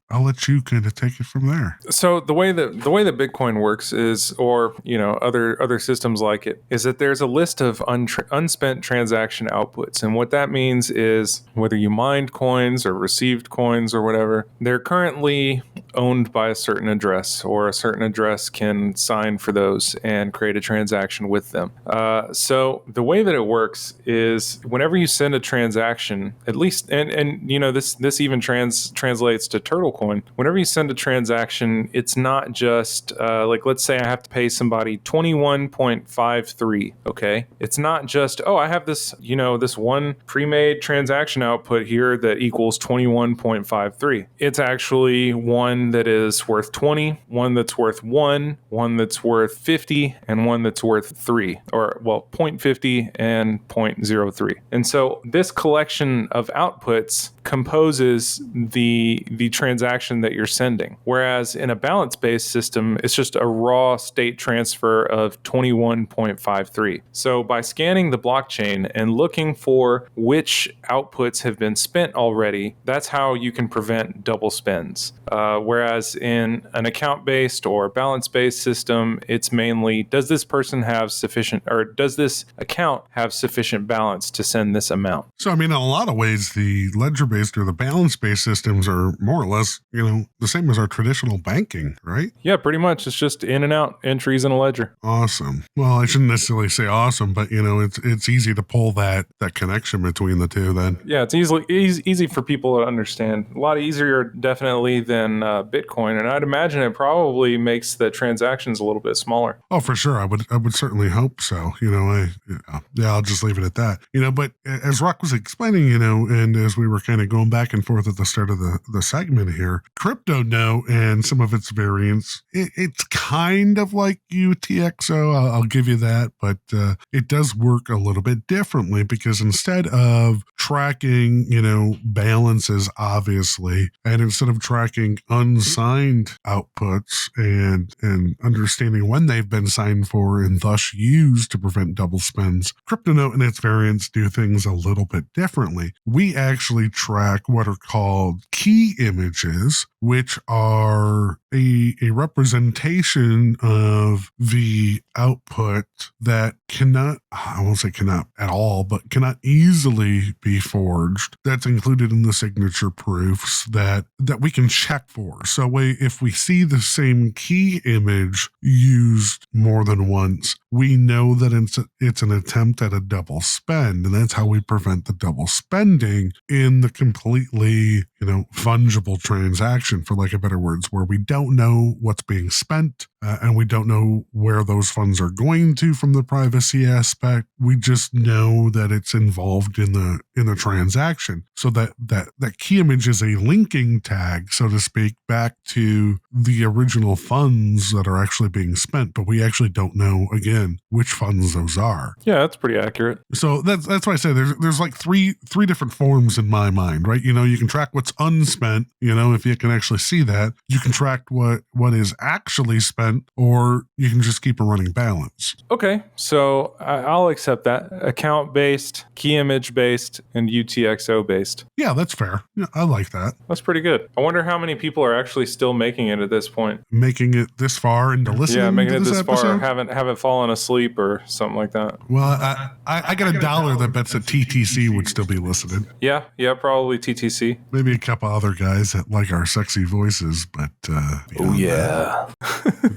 I'll let you kind of take it from there. So the way that Bitcoin works is, or other systems like it, is that there's a list of unspent transaction outputs, and what that means is whether you mined coins or received coins or whatever, they're currently owned by a certain address, or a certain address can sign for those and create a transaction with them. So the way that it works is whenever you send a transaction, at least, and this even translates to TurtleCoin. Whenever you send a transaction, it's not just like, let's say I have to pay somebody 21.53. Okay, it's not just, I have this this one pre-made transaction output here that equals 21.53. It's actually one that is worth 20, one that's worth 1, one that's worth 50, and one that's worth 3, or 0.50 and 0.03. And so this collection of outputs composes the transaction that you're sending. Whereas in a balance-based system, it's just a raw state transfer of 21.53. So by scanning the blockchain and looking for which outputs have been spent already, that's how you can prevent double spends. Whereas in an account-based or balance-based system, it's mainly, does this person have sufficient, or does this account have sufficient balance to send this amount? So, in a lot of ways, the ledger-based or the balance-based systems are more or less, the same as our traditional banking, right? Yeah, pretty much. It's just in and out entries in a ledger. Awesome. Well, I shouldn't necessarily say awesome, but it's easy to pull that connection between the two then. Yeah, it's easy for people to understand. A lot easier, definitely, than Bitcoin, and I'd imagine it probably makes the transactions a little bit smaller. Oh, for sure. I would certainly hope so. I'll just leave it at that. But as Rock was explaining, and as we were kind of going back and forth at the start of the segment here, CryptoNote and some of its variants, it's kind of like UTXO. I'll give you that, but it does work a little bit differently, because instead of tracking, balances, obviously, and instead of tracking unsigned outputs and understanding when they've been signed for and thus used to prevent double spends, CryptoNote and its variants do things a little bit differently. We actually track what are called key images, which are a representation of the output that cannot, I won't say cannot at all, but cannot easily be forged. That's included in the signature proofs that we can check for. So if we see the same key image used more than once, we know that it's an attempt at a double spend, and that's how we prevent the double spending in the completely, fungible transaction, for lack of better words, where we don't know what's being spent and we don't know where those funds are going to from the privacy aspect. We just know that it's involved in the transaction. So that key image is a linking tag, so to speak, back to the original funds that are actually being spent, but we actually don't know, again, which funds those are. Yeah, that's pretty accurate. So that's why I say there's like three different forms in my mind, right? You can track what's unspent, if you can actually see that. You can track what is actually spent, or you can just keep a running balance. Okay, so I'll accept that. Account-based, key image-based, and UTXO-based. Yeah, that's fair. Yeah, I like that. That's pretty good. I wonder how many people are actually still making it at this point. Making it this far into listening. Yeah, making to it this episode? far, haven't fallen asleep or something like that. Well, I got $1 that bets that TTC would still be listening. Yeah, probably TTC. Maybe a couple other guys that like our sexy voices, but oh yeah.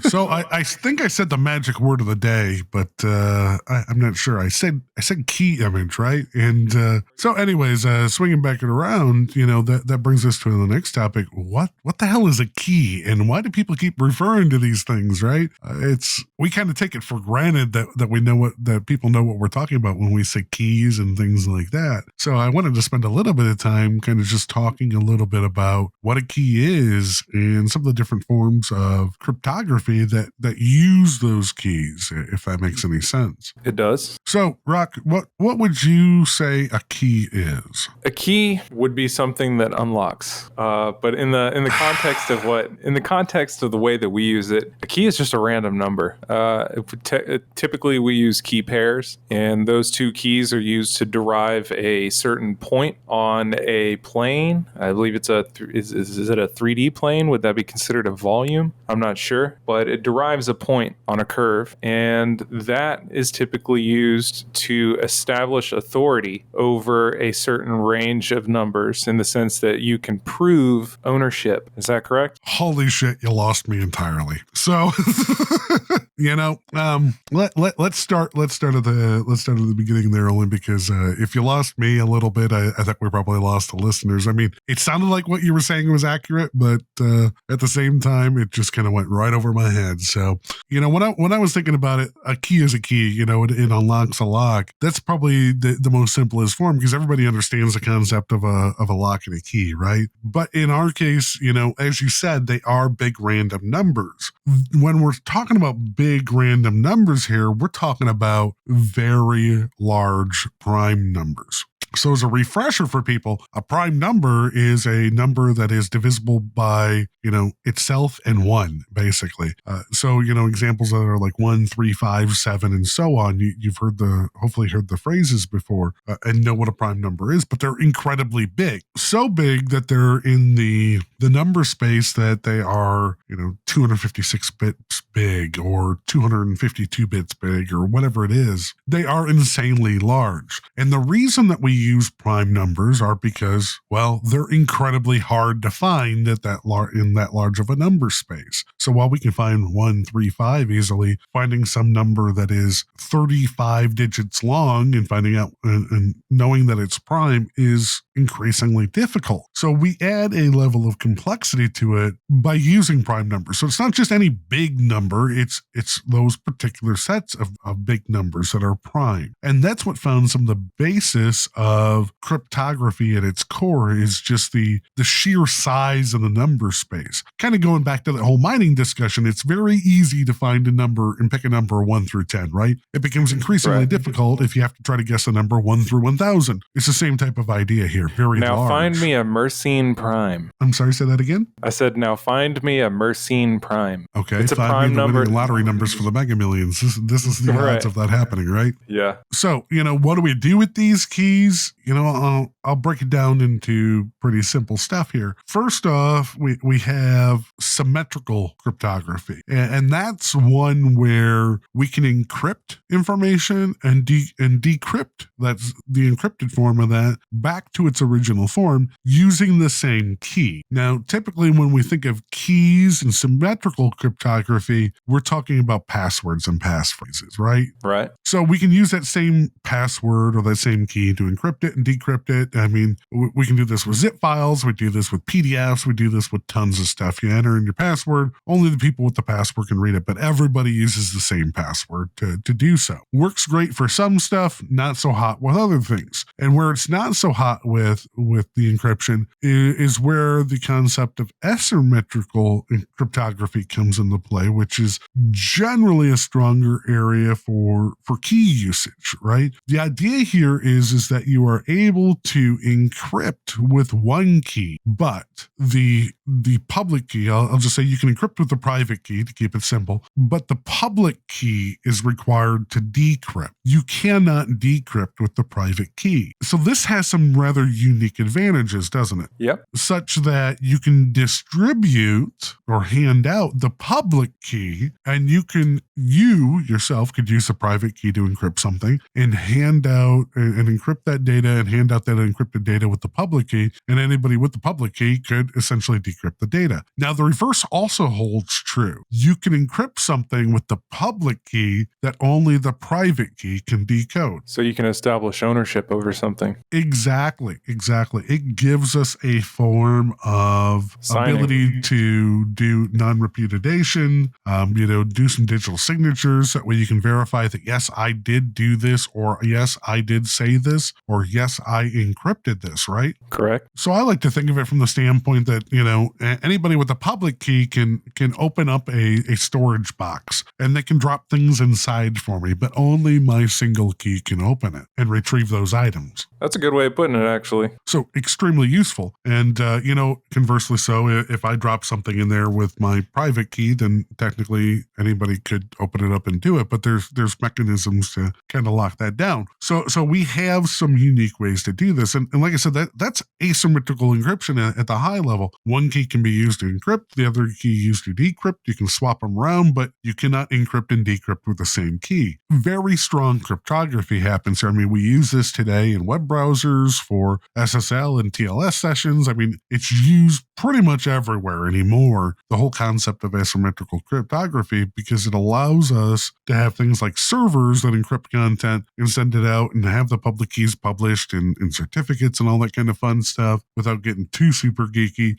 So I think I said the magic word of the day, but I'm not sure. I said key image, right? And so anyways, swinging back it around, that brings us to the next topic. What the hell is a key, and why do people keep referring to these things, right? We kind of take it for granted granted that we know that people know what we're talking about when we say keys and things like that. So I wanted to spend a little bit of time kind of just talking a little bit about what a key is and some of the different forms of cryptography that use those keys, if that makes any sense. It does. So, Rock, what would you say a key is? A key would be something that unlocks. But in the context of the way that we use it, a key is just a random number. Typically, we use key pairs, and those two keys are used to derive a certain point on a plane. I believe it's is it a 3D plane? Would that be considered a volume? I'm not sure, but it derives a point on a curve, and that is typically used to establish authority over a certain range of numbers in the sense that you can prove ownership. Is that correct? Holy shit, you lost me entirely. So, let's start at the beginning there, only because if you lost me a little bit, I think we probably lost the listeners. I mean, it sounded like what you were saying was accurate, but at the same time, it just kind of went right over my head. So, when I was thinking about it, a key is a key. It unlocks a lock. That's probably the most simplest form, because everybody understands the concept of a lock and a key, right? But in our case, as you said, they are big random numbers. When we're talking about big random numbers here, we're talking about very large prime numbers. So as a refresher for people, a prime number is a number that is divisible by, itself and 1, basically. So examples that are like 1, 3, 5, 7, and so on. You've hopefully heard the phrases before and know what a prime number is, but they're incredibly big. So big that they're in the number space that they are, 256 bits big or 252 bits big or whatever it is. They are insanely large. And the reason that we use prime numbers are because, well, they're incredibly hard to find in that large of a number space. So while we can find 1, 3, 5 easily, finding some number that is 35 digits long and finding out and knowing that it's prime is increasingly difficult. So we add a level of complexity to it by using prime numbers. So it's not just any big number, it's those particular sets of big numbers that are prime. And that's what found some of the basis of cryptography at its core, is just the sheer size of the number space. Kind of going back to the whole mining discussion, it's very easy to find a number and pick a number 1 through 10, right? It becomes increasingly difficult if you have to try to guess a number 1 through 1,000. It's the same type of idea here. Very now large. Find me a Mersenne prime. I'm sorry, say that again? I said, now find me a Mersenne prime. Okay, it's a find prime me the number. Winning lottery numbers for the Mega Millions. This is the odds of that happening, right? Yeah. So, what do we do with these keys? I'll break it down into pretty simple stuff here. First off, we have symmetrical cryptography, and that's one where we can encrypt information and decrypt, that's the encrypted form of that, back to its original form using the same key. Now, typically when we think of keys and symmetrical cryptography, we're talking about passwords and passphrases, right? Right. So we can use that same password or that same key to encrypt it and decrypt it. I mean, we can do this with zip files. We do this with PDFs. We do this with tons of stuff. You enter in your password. Only the people with the password can read it, but everybody uses the same password to do so. Works great for some stuff, not so hot with other things. And where it's not so hot with the encryption is where the concept of asymmetrical cryptography comes into play, which is generally a stronger area for key usage, right? The idea here is that you are able to encrypt with one key, but the public key, I'll just say you can encrypt with the private key to keep it simple, but the public key is required to decrypt. You cannot decrypt with the private key. So this has some rather unique advantages, doesn't it? Yep. Such that you can distribute or hand out the public key, and you yourself could use the private key to encrypt something and hand out and encrypt that data and hand out that encrypted data with the public key, and anybody with the public key could essentially decrypt the data. Now, the reverse also holds true. You can encrypt something with the public key that only the private key can decode. So you can establish ownership over something. Exactly. It gives us a form of Signing. ability to do non-repudiation, do some digital signatures. That way you can verify that, yes, I did do this, or yes, I did say this, or yes, I encrypted this, right? Correct. So I like to think of it from the standpoint that, anybody with a public key can open up a storage box and they can drop things inside for me, but only my single key can open it and retrieve those items. That's a good way of putting it, actually. So extremely useful. And, conversely, so if I drop something in there with my private key, then technically anybody could open it up and do it. But there's mechanisms to kind of lock that down. So we have some unique ways to do this. And like I said, that's asymmetrical encryption at the high level. One key can be used to encrypt, the other key used to decrypt. You can swap them around, but you cannot encrypt and decrypt with the same key. Very strong cryptography happens here. I mean, we use this today in web browsers for SSL and TLS sessions. I mean, it's used pretty much everywhere anymore, the whole concept of asymmetrical cryptography, because it allows us to have things like servers that encrypt content and send it out and have the public keys published in certificates and all that kind of fun stuff without getting too super geeky.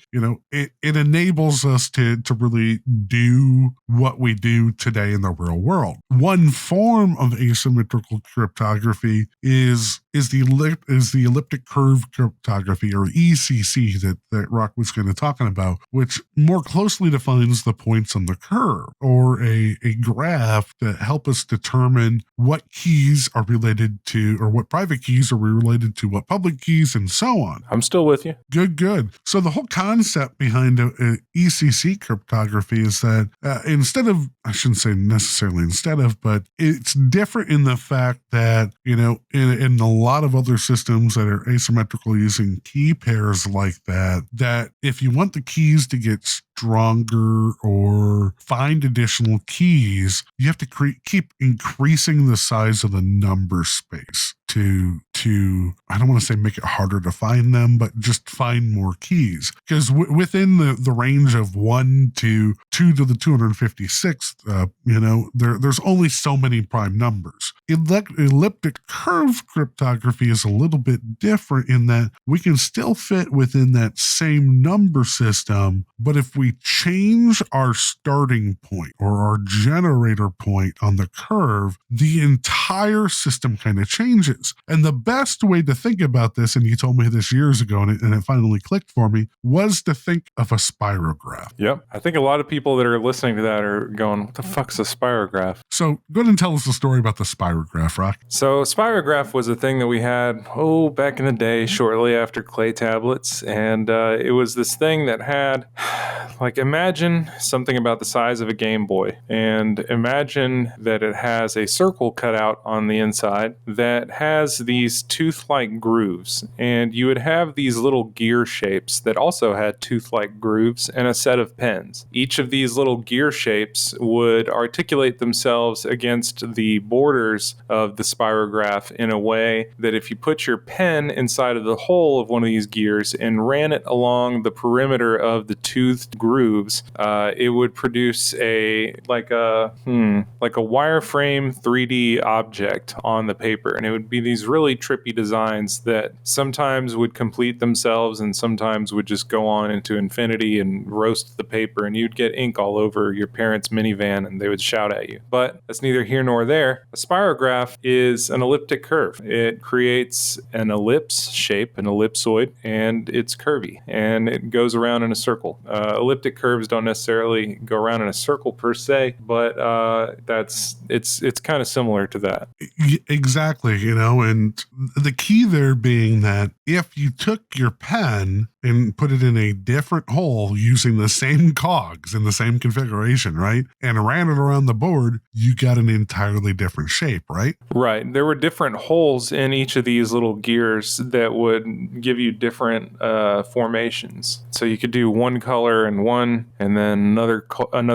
It enables us to really do what we do today in the real world. One form of asymmetrical cryptography is the elliptic curve cryptography, or ECC, that Rock was kind of talking about, which more closely defines the points on the curve, or a graph that help us determine what keys are related to, or what private keys are related to what public keys, and so on. I'm still with you. Good. So the whole concept behind ECC cryptography is that I shouldn't say necessarily instead of, but it's different in the fact that, in a lot of other systems that are asymmetrical using key pairs like that if you want the keys to get stronger or find additional keys, you have to keep increasing the size of the number space to I don't want to say make it harder to find them, but just find more keys. Because within the range of 1 to 2 to the 256th, there's only so many prime numbers. Elliptic curve cryptography is a little bit different in that we can still fit within that same number system, but if we change our starting point or our generator point on the curve, the entire system kind of changes. And the best way to think about this, and you told me this years ago, and it finally clicked for me, was to think of a spirograph. Yep. I think a lot of people that are listening to that are going, what the fuck's a spirograph? So go ahead and tell us the story about the spirograph, Rock. So spirograph was a thing that we had, back in the day, shortly after clay tablets. And it was this thing that had, imagine something about the size of a Game Boy. And imagine that it has a circle cut out on the inside that has these tooth-like grooves. And you would have these little gear shapes that also had tooth-like grooves and a set of pins. Each of these little gear shapes would articulate themselves against the borders of the spirograph in a way that if you put your pen inside of the hole of one of these gears and ran it along the perimeter of the toothed grooves, it would produce a wireframe 3D object on the paper. And it would be these really trippy designs that sometimes would complete themselves and sometimes would just go on into infinity and roast the paper, and you'd get ink all over your parents' minivan and they would shout at you. But that's neither here nor there. A spirograph is an elliptic curve. It creates an ellipse shape, an ellipsoid, and it's curvy and it goes around in a circle. Elliptic curves don't necessarily go around in a circle per se, but it's kind of similar to that. Exactly, and the key there being that if you took your pen and put it in a different hole using the same cogs in the same configuration, right, and ran it around the board, you got an entirely different shape, right? Right. There were different holes in each of these little gears that would give you different formations. So you could do one color color in one, and then another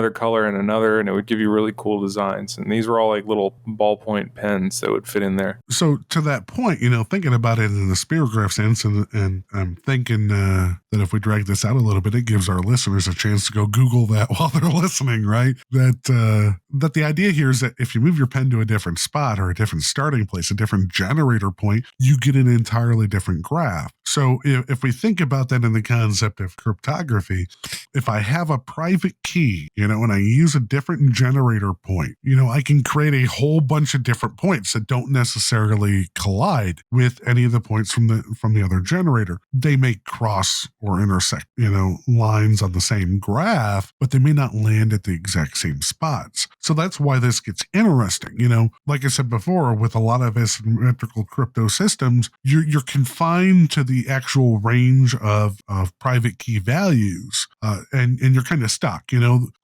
color in another, and it would give you really cool designs. And these were all like little ballpoint pens that would fit in there. So to that point, thinking about it in the spirograph sense, and I'm thinking that if we drag this out a little bit, it gives our listeners a chance to go Google that while they're listening, right? That the idea here is that if you move your pen to a different spot or a different starting place, a different generator point, you get an entirely different graph. So if we think about that in the concept of cryptography, if I have a private key, and I use a different generator point, I can create a whole bunch of different points that don't necessarily collide with any of the points from the other generator. They may cross or intersect, lines on the same graph, but they may not land at the exact same spots. So that's why this gets interesting. Like I said before, with a lot of asymmetrical crypto systems, you're confined to the actual range of private key values, and you're kind of stuck.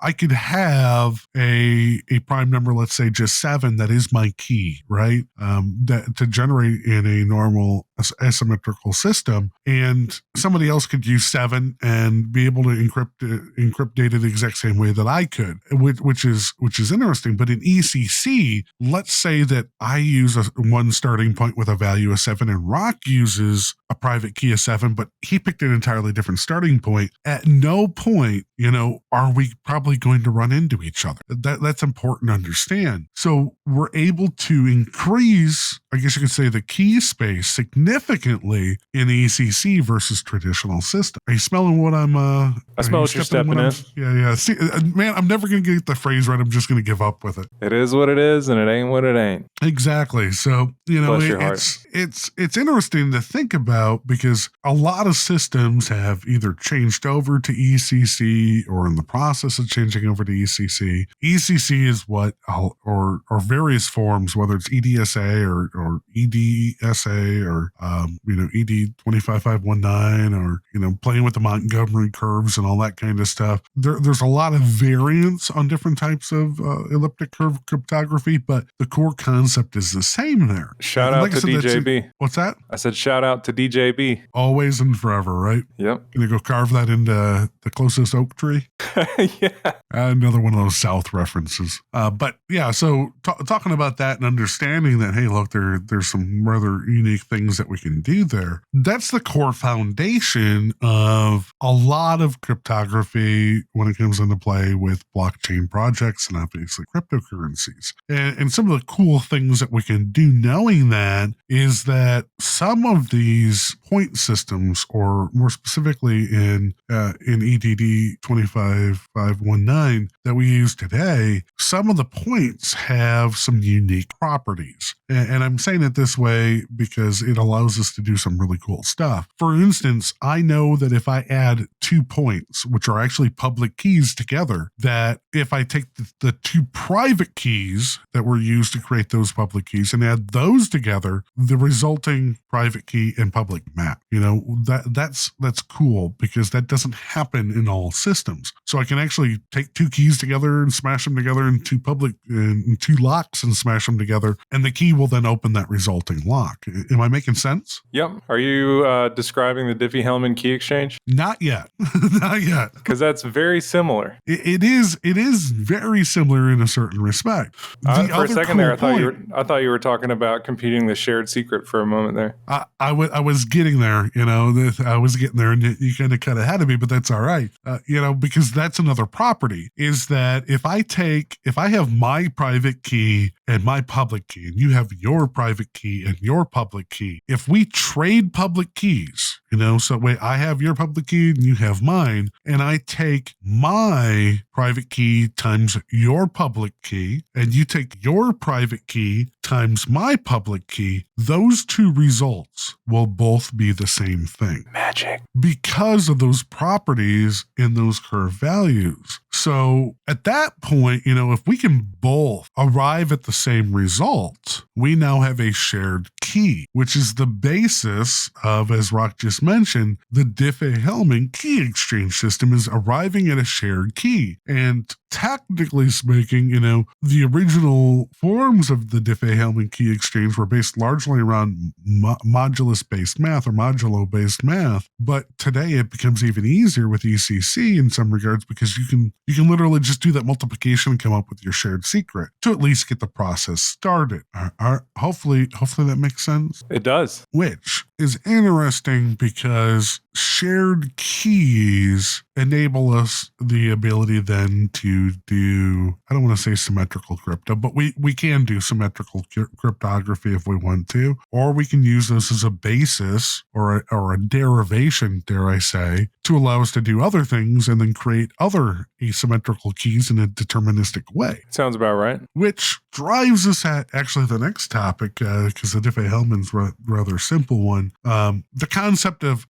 I could have a prime number, let's say just 7, that is my key, right? That to generate in a normal asymmetrical system, and somebody else could use 7 and be able to encrypt data the exact same way that I could, which is interesting. But in ECC, let's say that I use one starting point with a value of 7, and Rock uses a private key of 7, but he picked an entirely different starting point. At no point, are we probably going to run into each other. That's important to understand. So we're able to increase, I guess you could say, the key space significantly in ECC versus traditional system. Are you smelling what I'm I smell what you're stepping in. Yeah. See, man, I'm never going to get the phrase right. I'm just going to give up with it. It is what it is, and it ain't what it ain't. Exactly. So, it's interesting to think about, because a lot of systems have either changed over to ECC or in the process of changing over to ECC. ECC is what, or various forms, whether it's EDSA or EDSA or, ED 25519, or, playing with the Montgomery curves and all that kind of stuff. There's a lot of variance on different types of elliptic curve cryptography, but the core concept is the same there. Shout out to DJB. What's that? I said shout out to DJB. Always and forever, right? Yep. Gonna go carve that into the closest oak tree. Yeah. Another one of those South references. But yeah, so talking about that and understanding that, hey, look, there's some rather unique things that we can do there. That's the core foundation of a lot of cryptography when it comes into play with blockchain projects and obviously cryptocurrencies. And some of the cool things that we can do knowing that is that some of these point systems, or more specifically in EDD 25519 that we use today, some of the points have some unique properties. And I'm saying it this way because it allows us to do some really cool stuff. For instance, I know that if I add 2 points, which are actually public keys together, that if I take the 2 private keys that were used to create those public keys and add those together, the resulting private key and public map, that's cool, because that doesn't happen in all systems. So I can actually take 2 keys together and smash them together in 2 locks and smash them together, and the key will then open that resulting lock. Am I making sense? Yep. Are you describing the Diffie-Hellman key exchange? Not yet. Not yet. Because that's very similar. It is very similar in a certain respect. For a second there, I thought you were talking about computing the shared secret for a moment there. I was getting there, I was getting there, and you kind of cut ahead of me, but that's all right. Because that's another property, is that if I have my private key and my public key, and you have your private key and your public key, if we trade public keys, so wait, I have your public key and you have mine, and I take my private key times your public key, and you take your private key times my public key, those 2 results will both be the same thing. Magic. Because of those properties in those curve values. So at that point, if we can both arrive at the same result, we now have a shared key, which is the basis of, as Rock just mentioned, the Diffie-Hellman key exchange system is arriving at a shared key. And technically speaking, the original forms of the Diffie-Hellman key exchange were based largely around modulus-based math or modulo-based math. But today it becomes even easier with ECC in some regards because you can literally just do that multiplication and come up with your shared secret to at least get the process started. Hopefully that makes sense. It does. Which is interesting because shared keys enable us the ability then to do, I don't want to say symmetrical crypto, but we can do symmetrical cryptography if we want to, or we can use this as a basis or a derivation, dare I say, to allow us to do other things and then create other asymmetrical keys in a deterministic way. Sounds about right. Which drives us at actually the next topic, because the Diffie-Hellman's rather simple one. The concept of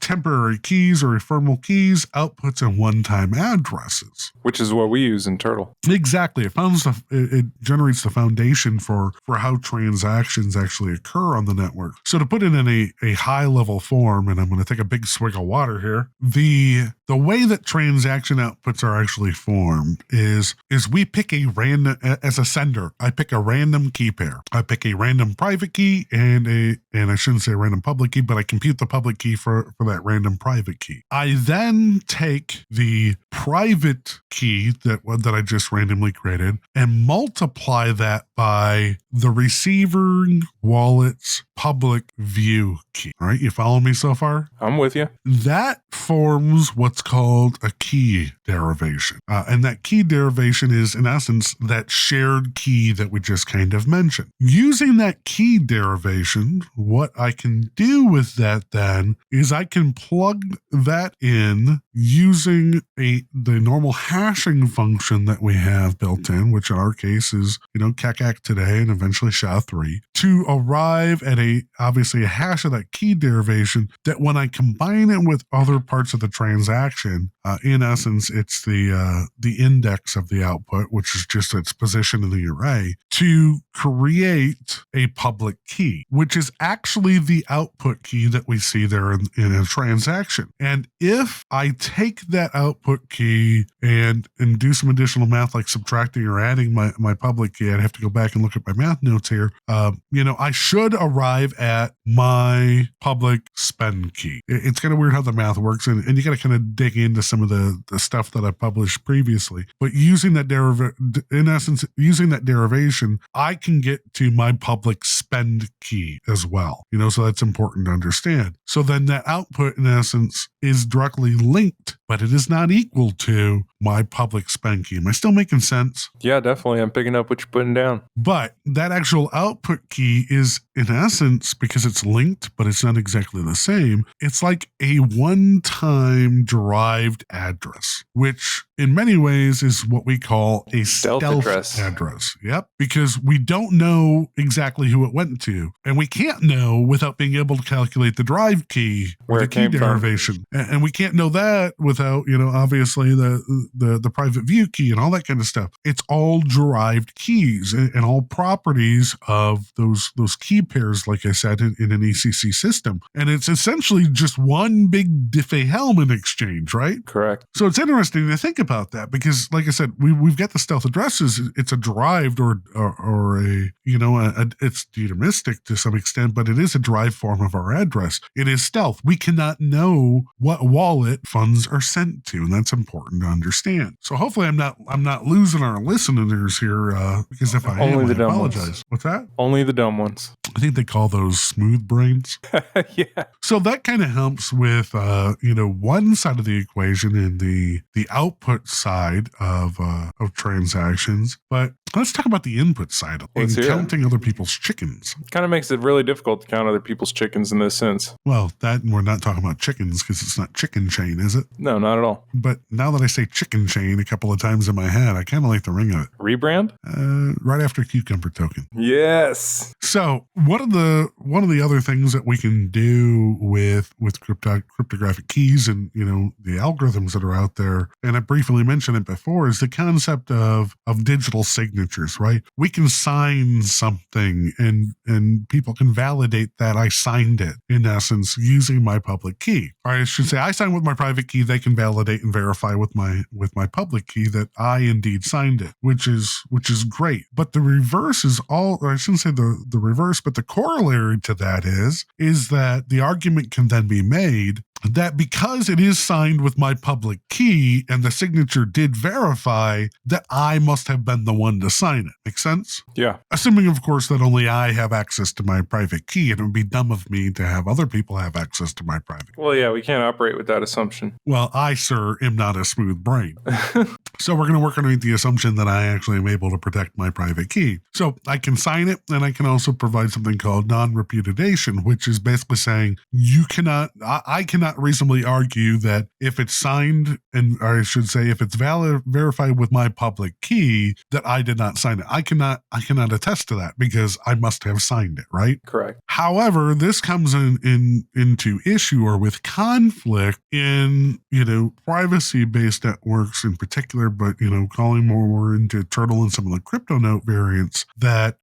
temporary keys or ephemeral keys, outputs, and one-time addresses. Which is what we use in Turtle. Exactly. It generates the foundation for how transactions actually occur on the network. So to put it in a high-level form, and I'm going to take a big swig of water here, the way that transaction outputs are actually formed is we pick a random, as a sender, I pick a random key pair. I pick a random private key and I shouldn't say random public key, but I compute the public key for that random private key. I then take the private key that I just randomly created and multiply that by the receiver wallet's public view key. All right, you follow me so far? I'm with you. That forms what's called a key derivation. And that key derivation is, in essence, that shared key that we just kind of mentioned. Using that key derivation, what I can do with that then is I can plug that in using the normal hashing function that we have built in, which in our case is, CAC today and eventually SHA-3, to arrive at obviously a hash of that key derivation that when I combine it with other parts of the transaction, in essence, it's the index of the output, which is just its position in the array, to create a public key, which is actually the output key that we see there in a transaction. And if I take that output key and do some additional math like subtracting or adding my public key, I'd have to go back and look at my math notes here. I should arrive at my public spend key. It's kind of weird how the math works, and you got to kind of dig into some of the stuff that I published previously. But using that derivation, I can get to my public spend key as well. So that's important to understand. So then that output, in essence, is directly linked, but it is not equal to my public spend key. Am I still making sense? Yeah, definitely. I'm picking up what you're putting down. But that actual output key is, in essence, because it's linked, but it's not exactly the same, it's like a one-time derived address, which in many ways is what we call a stealth address. Yep. Because we don't know exactly who it went to, and we can't know without being able to calculate the drive key or the key derivation. And we can't know that without, obviously the private view key and all that kind of stuff. It's all derived keys and all properties of those key pairs, like I said, in an ECC system. And it's essentially just one big Diffie-Hellman exchange, right? Correct. So it's interesting to think about that because, like I said, we've got the stealth addresses. It's a derived or it's deterministic to some extent, but it is a derived form of our address. It is stealth. We cannot know what wallet funds are sent to, and that's important to understand. So hopefully I'm not losing our listeners here, because if I Only am, the I dumb apologize. ones. What's that? Only the dumb ones. I think they call those smooth brains. Yeah. So that kind of helps with, one side of the equation and the output side of transactions. But let's talk about the input side and counting other people's chickens. Kind of makes it really difficult to count other people's chickens in this sense. Well, that we're not talking about chickens because it's not chicken chain, is it? No, No, not at all. But now that I say chicken chain a couple of times in my head, I kind of like the ring of it. Rebrand? Right after cucumber token. Yes. So one of the other things that we can do with cryptographic keys and the algorithms that are out there, and I briefly mentioned it before, is the concept of digital signatures, right? We can sign something and people can validate that I signed it, in essence, using my public key. Or I should say I signed with my private key, they can validate and verify with my public key that I indeed signed it, which is great. But the reverse is or I shouldn't say the reverse, but the corollary to that is that the argument can then be made that because it is signed with my public key and the signature did verify, that I must have been the one to sign it. Make sense? Yeah. Assuming, of course, that only I have access to my private key, and it would be dumb of me to have other people have access to my private key. Well, yeah, we can't operate with that assumption. Well, I, sir, am not a smooth brain. So we're going to work underneath the assumption that I actually am able to protect my private key. So I can sign it, and I can also provide something called non-repudiation, which is basically saying I cannot reasonably argue that if it's signed, or I should say if it's verified with my public key, that I did not sign it. I cannot attest to that because I must have signed it, right? Correct. However, this comes into issue or with conflict in, privacy-based networks in particular, but, calling more into Turtle and some of the crypto note variants that,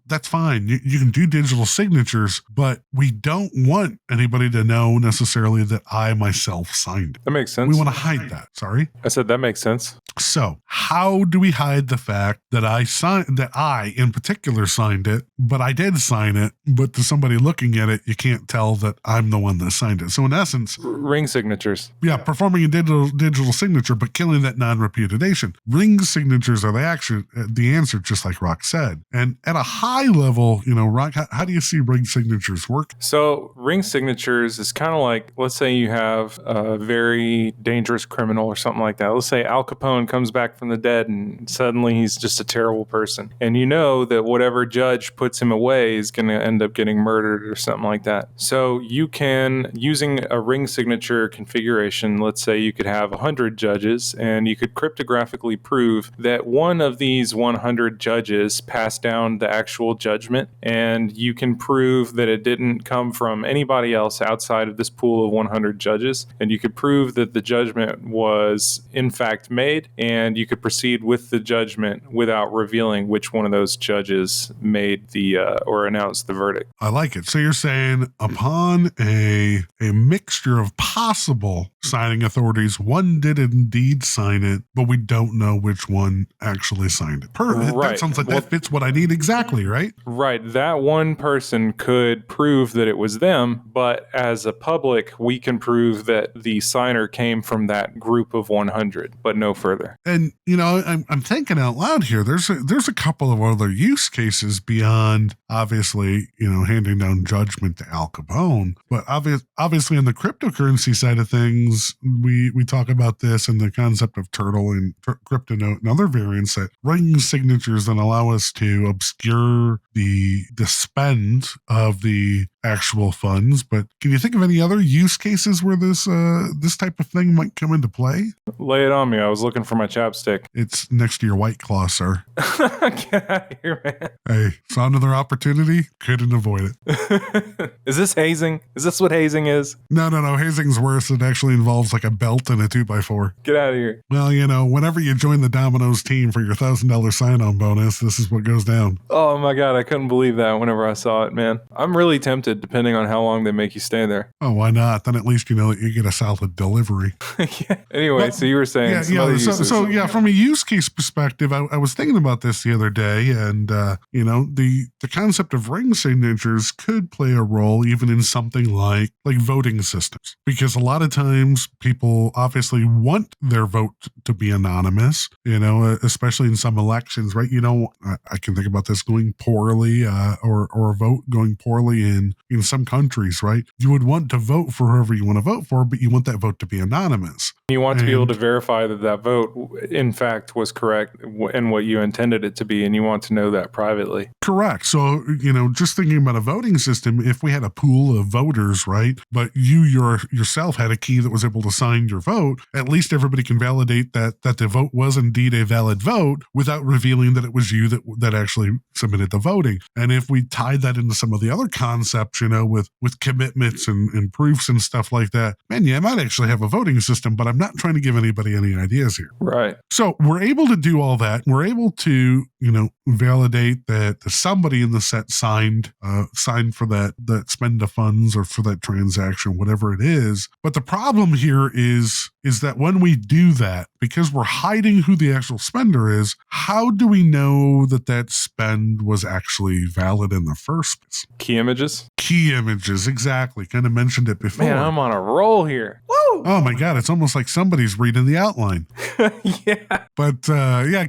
that's fine. You can do digital signatures, but we don't want anybody to know necessarily that I myself signed it. That makes sense. We want to hide that. Sorry. I said that makes sense. So how do we hide the fact that I in particular signed it, but I did sign it, but to somebody looking at it, you can't tell that I'm the one that signed it. So in essence, ring signatures. Yeah, performing a digital signature, but killing that non-repudiation. Ring signatures are the answer, just like Rock said. And at a high level, Rock, how do you see ring signatures work? So ring signatures is kind of like, let's say you have a very dangerous criminal or something like that. Let's say Al Capone comes back from the dead and suddenly he's just a terrible person. And you know that whatever judge puts him away is going to end up getting murdered or something like that. So you can, using a ring signature configuration, let's say you could have 100 judges and you could cryptographically prove that one of these 100 judges passed down the actual judgment, and you can prove that it didn't come from anybody else outside of this pool of 100 judges, and you could prove that the judgment was in fact made, and you could proceed with the judgment without revealing which one of those judges made the or announced the verdict. I like it. So you're saying upon a mixture of possible signing authorities, one did indeed sign it, but we don't know which one actually signed it. Perfect. Right. That sounds like that fits what I need exactly, right? Right. That one person could prove that it was them, but as a public, we can prove that the signer came from that group of 100, but no further. And, I'm thinking out loud here. There's a couple of other use cases beyond, obviously, handing down judgment to Al Capone. But obviously on the cryptocurrency side of things, we talk about this and the concept of Turtle and CryptoNote and other variants that ring signatures that allow us to obscure the spend of the actual funds. But can you think of any other use cases where this type of thing might come into play? Lay it on me. I was looking for my chapstick. It's next to your White Claw, sir. Get out of here, man. Hey, saw another opportunity, couldn't avoid it. Is this hazing? Is this what hazing is? No. Hazing's worse. It actually involves like a belt and a 2x4. Get out of here. Well, whenever you join the Domino's team for your $1,000 sign-on bonus, this is what goes down. Oh my God, I couldn't believe that whenever I saw it, man. I'm really tempted, depending on how long they make you stay there. Oh, why not? Then at least that you get a solid delivery. Yeah. Anyway, so you were saying so from a use case perspective, I was thinking about this the other day, and the concept of ring signatures could play a role even in something like voting systems, because a lot of times people obviously want their vote to be anonymous, especially in some elections, right? I can think about this going poorly or a vote going poorly in in some countries, right? You would want to vote for whoever you want to vote for, but you want that vote to be anonymous. You want to be able to verify that vote, in fact, was correct and what you intended it to be, and you want to know that privately. Correct. So, just thinking about a voting system, if we had a pool of voters, right, but you yourself had a key that was able to sign your vote, at least everybody can validate that the vote was indeed a valid vote without revealing that it was you that actually submitted the voting. And if we tied that into some of the other concepts, with commitments and proofs and stuff like that, man, I might actually have a voting system, but I'm not trying to give anybody any ideas here. Right. So we're able to do all that. We're able to, validate that somebody in the set signed for that spend of funds or for that transaction, whatever it is. But the problem here is that when we do that, because we're hiding who the actual spender is, how do we know that spend was actually valid in the first place? Key images? Key images, exactly. Kind of mentioned it before. Man, I'm on a roll here. Woo! Oh my God, it's almost like somebody's reading the outline. Yeah. But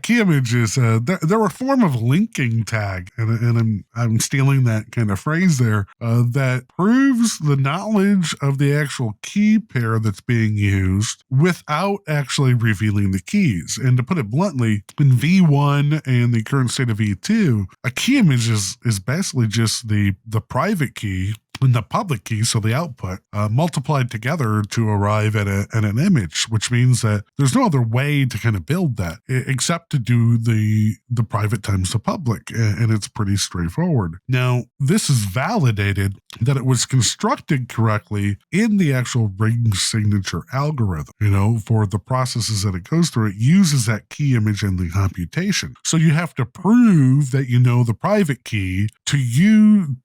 key images, they're a form of linking tag, and I'm stealing that kind of phrase there, that proves the knowledge of the actual key pair that's being used without actually revealing the keys. And to put it bluntly, in V1 and the current state of V2, a key image is basically just the private key and the public key, so the output, multiplied together to arrive at an image, which means that there's no other way to kind of build that except to do the private times the public, and it's pretty straightforward. Now, this is validated that it was constructed correctly in the actual ring signature algorithm. For the processes that it goes through, it uses that key image in the computation. So you have to prove that the private key in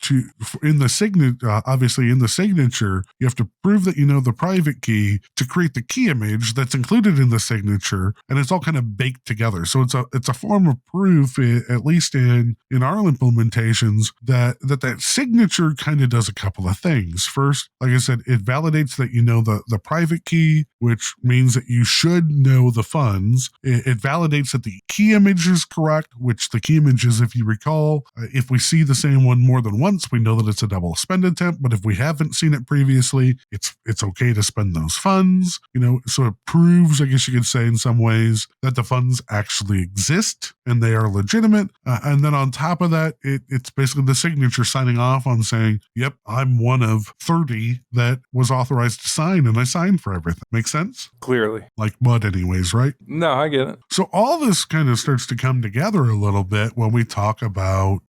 the signature. Obviously, in the signature, you have to prove that the private key to create the key image that's included in the signature, and it's all kind of baked together. So it's a form of proof, at least in our implementations, that signature kind of does a couple of things. First, like I said, it validates that the private key, which means that you should know the funds. It validates that the key image is correct, which the key image is, if you recall, if we see the same one more than once, we know that it's a double spend attempt. But if we haven't seen it previously, it's okay to spend those funds. So it proves, I guess you could say, in some ways, that the funds actually exist and they are legitimate. And then on top of that, it's basically the signature signing off on saying, yep, I'm one of 30 that was authorized to sign, and I signed for everything. Make sense? Clearly. Like mud anyways, right? No, I get it. So all this kind of starts to come together a little bit when we talk about,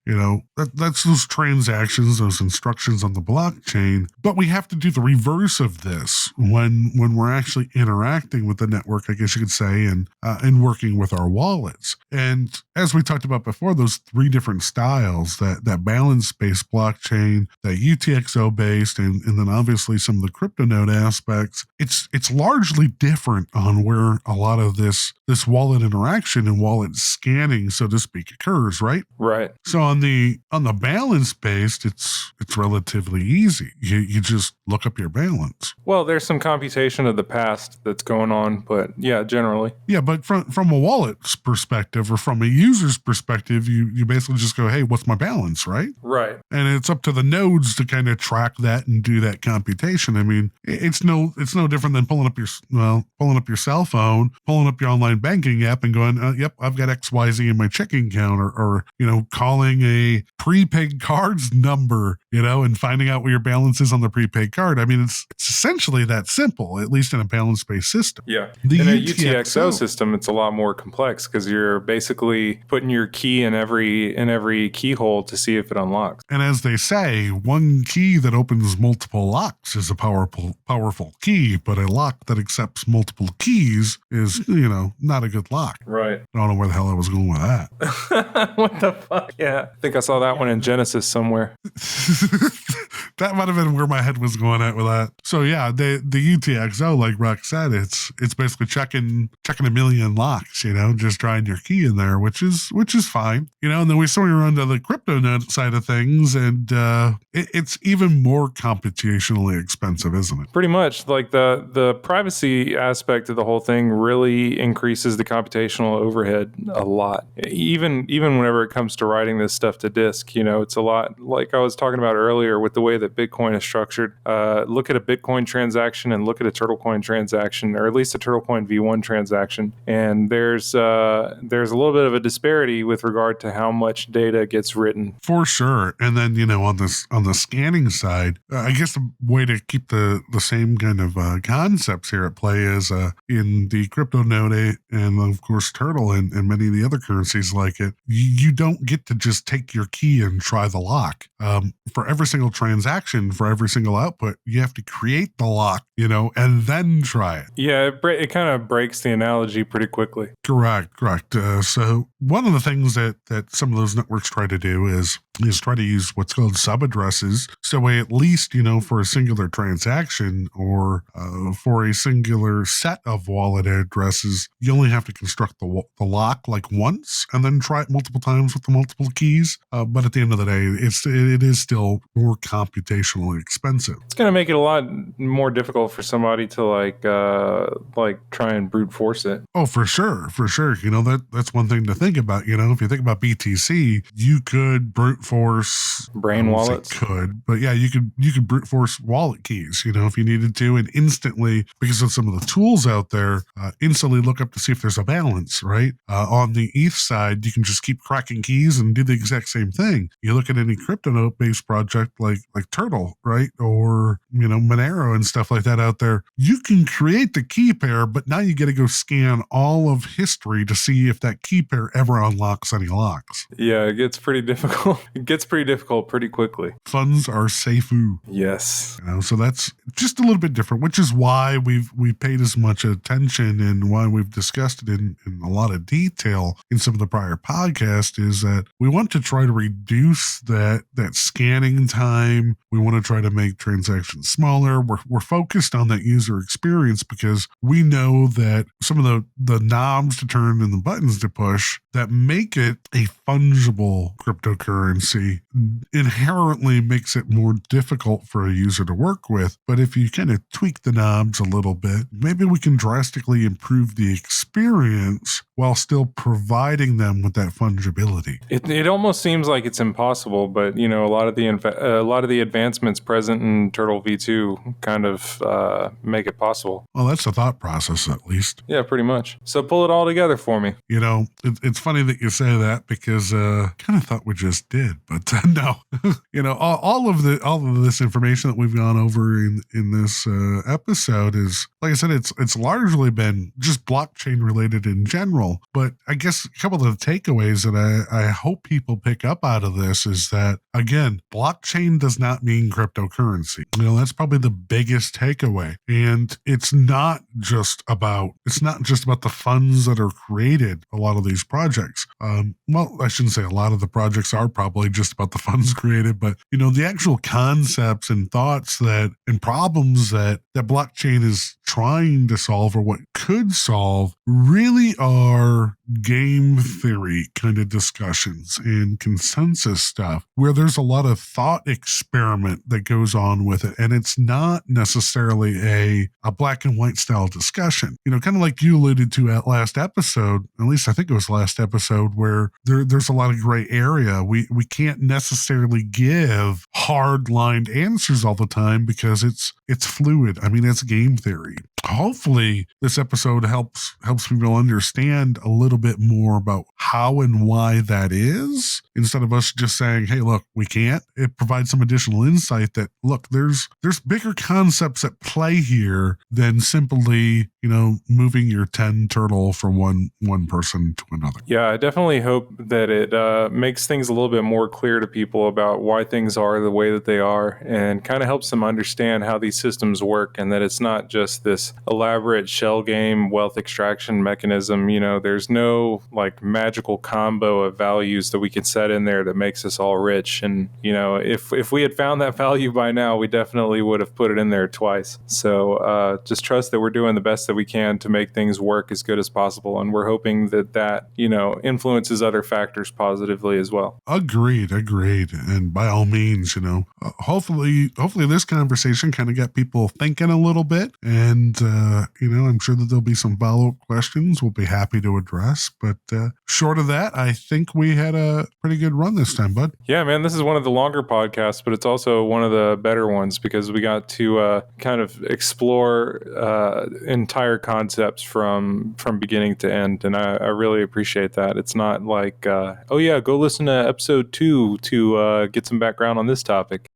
that's those transactions, those instructions on the blockchain. But we have to do the reverse of this when we're actually interacting with the network, I guess you could say, and working with our wallets. And as we talked about before, those three different styles, that balance-based blockchain, that UTXO-based, and then obviously some of the crypto node aspects, it's largely different on where a lot of this wallet interaction and wallet scanning, so to speak, occurs, right? Right. So on the balance-based, it's relatively easy. You just look up your balance. Well, there's some computation of the past that's going on, but yeah, generally. Yeah, but from a wallet's perspective or from a user's perspective, you basically just go, hey, what's my balance, right? Right. And it's up to the nodes to kind of track that and do that computation. I mean, it's no different than pulling up your cell phone, pulling up your online banking app and going, yep, I've got XYZ in my checking account, or calling a prepaid card's number, and finding out what your balance is on the prepaid card. I mean, it's essentially that simple, at least in a balance-based system. Yeah. In a UTXO system, it's a lot more complex because you're basically putting your key in every keyhole to see if it unlocks. And as they say, one key that opens multiple locks is a powerful key, but a lock that accepts multiple keys is, not a good lock. Right. I don't know where the hell I was going with that. What the fuck? Yeah. I think I saw that one in Genesis somewhere. That might have been where my head was going at with that. So yeah, the UTXO, like Rock said, it's basically checking a million locks, just drawing your key in there, which is fine. And then we swing around to the crypto node side of things, and it's even more computationally expensive, isn't it? Pretty much. Like the private privacy aspect of the whole thing really increases the computational overhead a lot. Even whenever it comes to writing this stuff to disk, it's a lot like I was talking about earlier with the way that Bitcoin is structured. Look at a Bitcoin transaction and look at a TurtleCoin transaction, or at least a TurtleCoin V1 transaction, and there's a little bit of a disparity with regard to how much data gets written. For sure. And then, on the scanning side, I guess the way to keep the same kind of concepts here at play is in the crypto node and of course Turtle and many of the other currencies like it, you don't get to just take your key and try the lock. For every single transaction, for every single output, you have to create the lock, and then try it. Yeah, it kind of breaks the analogy pretty quickly. Correct. So one of the things that some of those networks try to do is try to use what's called sub-addresses. So at least, for a singular transaction or for a singular set of wallet addresses, you only have to construct the lock like once and then try it multiple times with the multiple keys. But at the end of the day, it is still more computationally expensive. It's going to make it a lot more difficult for somebody to like try and brute force it. Oh, for sure. That's one thing to think about. If you think about BTC, you could brute force brain wallets. But yeah, you could brute force wallet keys, if you needed to, and instantly, because of some of the tools out there, instantly look up to see if there's a balance, right? On the ETH side, you can just keep cracking keys and do the exact same thing. You look at any crypto node based project like Turtle, right? Or, Monero and stuff like that out there. You can create the key pair, but now you got to go scan all of history to see if that key pair ever unlocks any locks. Yeah, it gets pretty difficult. It gets pretty difficult pretty quickly. Funds are seifu. Yes. So that's just a little bit different, which is why we've paid as much attention and why we've discussed it in a lot of detail in some of the prior podcasts, is that we want to try to reduce that scanning time. We want to try to make transactions smaller. We're focused on that user experience because we know that some of the knobs to turn and the buttons to push that make it a fungible cryptocurrency inherently makes it more difficult for a user to work with. But if you kind of tweak the knobs a little bit, maybe we can drastically improve the experience while still providing them with that fungibility. It almost seems like it's impossible, but a lot of the advancements present in Turtle V2 kind of make it possible. Well, that's the thought process, at least. Yeah, pretty much. So pull it all together for me. It's funny that you say that because kind of thought we just did, but no. all of this information that we've gone over in this episode is, like I said, it's largely been just blockchain related in general. But I guess a couple of the takeaways that I hope people pick up out of this is that, again, blockchain does not mean cryptocurrency. That's probably the biggest takeaway. And it's not just about the funds that are created. A lot of these projects, well, I shouldn't say a lot of the projects are probably just about the funds created, but the actual concepts and thoughts and problems that blockchain is trying to solve, or what could solve, really are game theory kind of discussions and consensus stuff where there's a lot of thought experiment that goes on with it, and it's not necessarily a black and white style discussion. Kind of like you alluded to at last episode, at least I think it was last episode, where there's a lot of gray area. We can't necessarily give hard-lined answers all the time because it's fluid. I mean, it's game theory. Hopefully this episode helps people understand a little bit more about how and why that is, instead of us just saying, hey, look, we can't. It provides some additional insight that, look, there's bigger concepts at play here than simply, moving your 10 turtle from one person to another. Yeah, I definitely hope that it makes things a little bit more clear to people about why things are the way that they are, and kind of helps them understand how these systems work, and that it's not just this elaborate shell game wealth extraction mechanism. There's no like magical combo of values that we can set in there that makes us all rich. And if we had found that value by now, we definitely would have put it in there twice. So just trust that we're doing the best that we can to make things work as good as possible, and we're hoping that influences other factors positively as well. Agreed. And by all means, hopefully this conversation kind of got people thinking a little bit, and I'm sure that there'll be some follow-up questions we'll be happy to address. But short of that, I think we had a pretty good run this time, bud. Yeah, man, this is one of the longer podcasts, but it's also one of the better ones because we got to kind of explore entire concepts from beginning to end, and I really appreciate that. It's not like, oh yeah, go listen to episode 2 to get some background on this topic.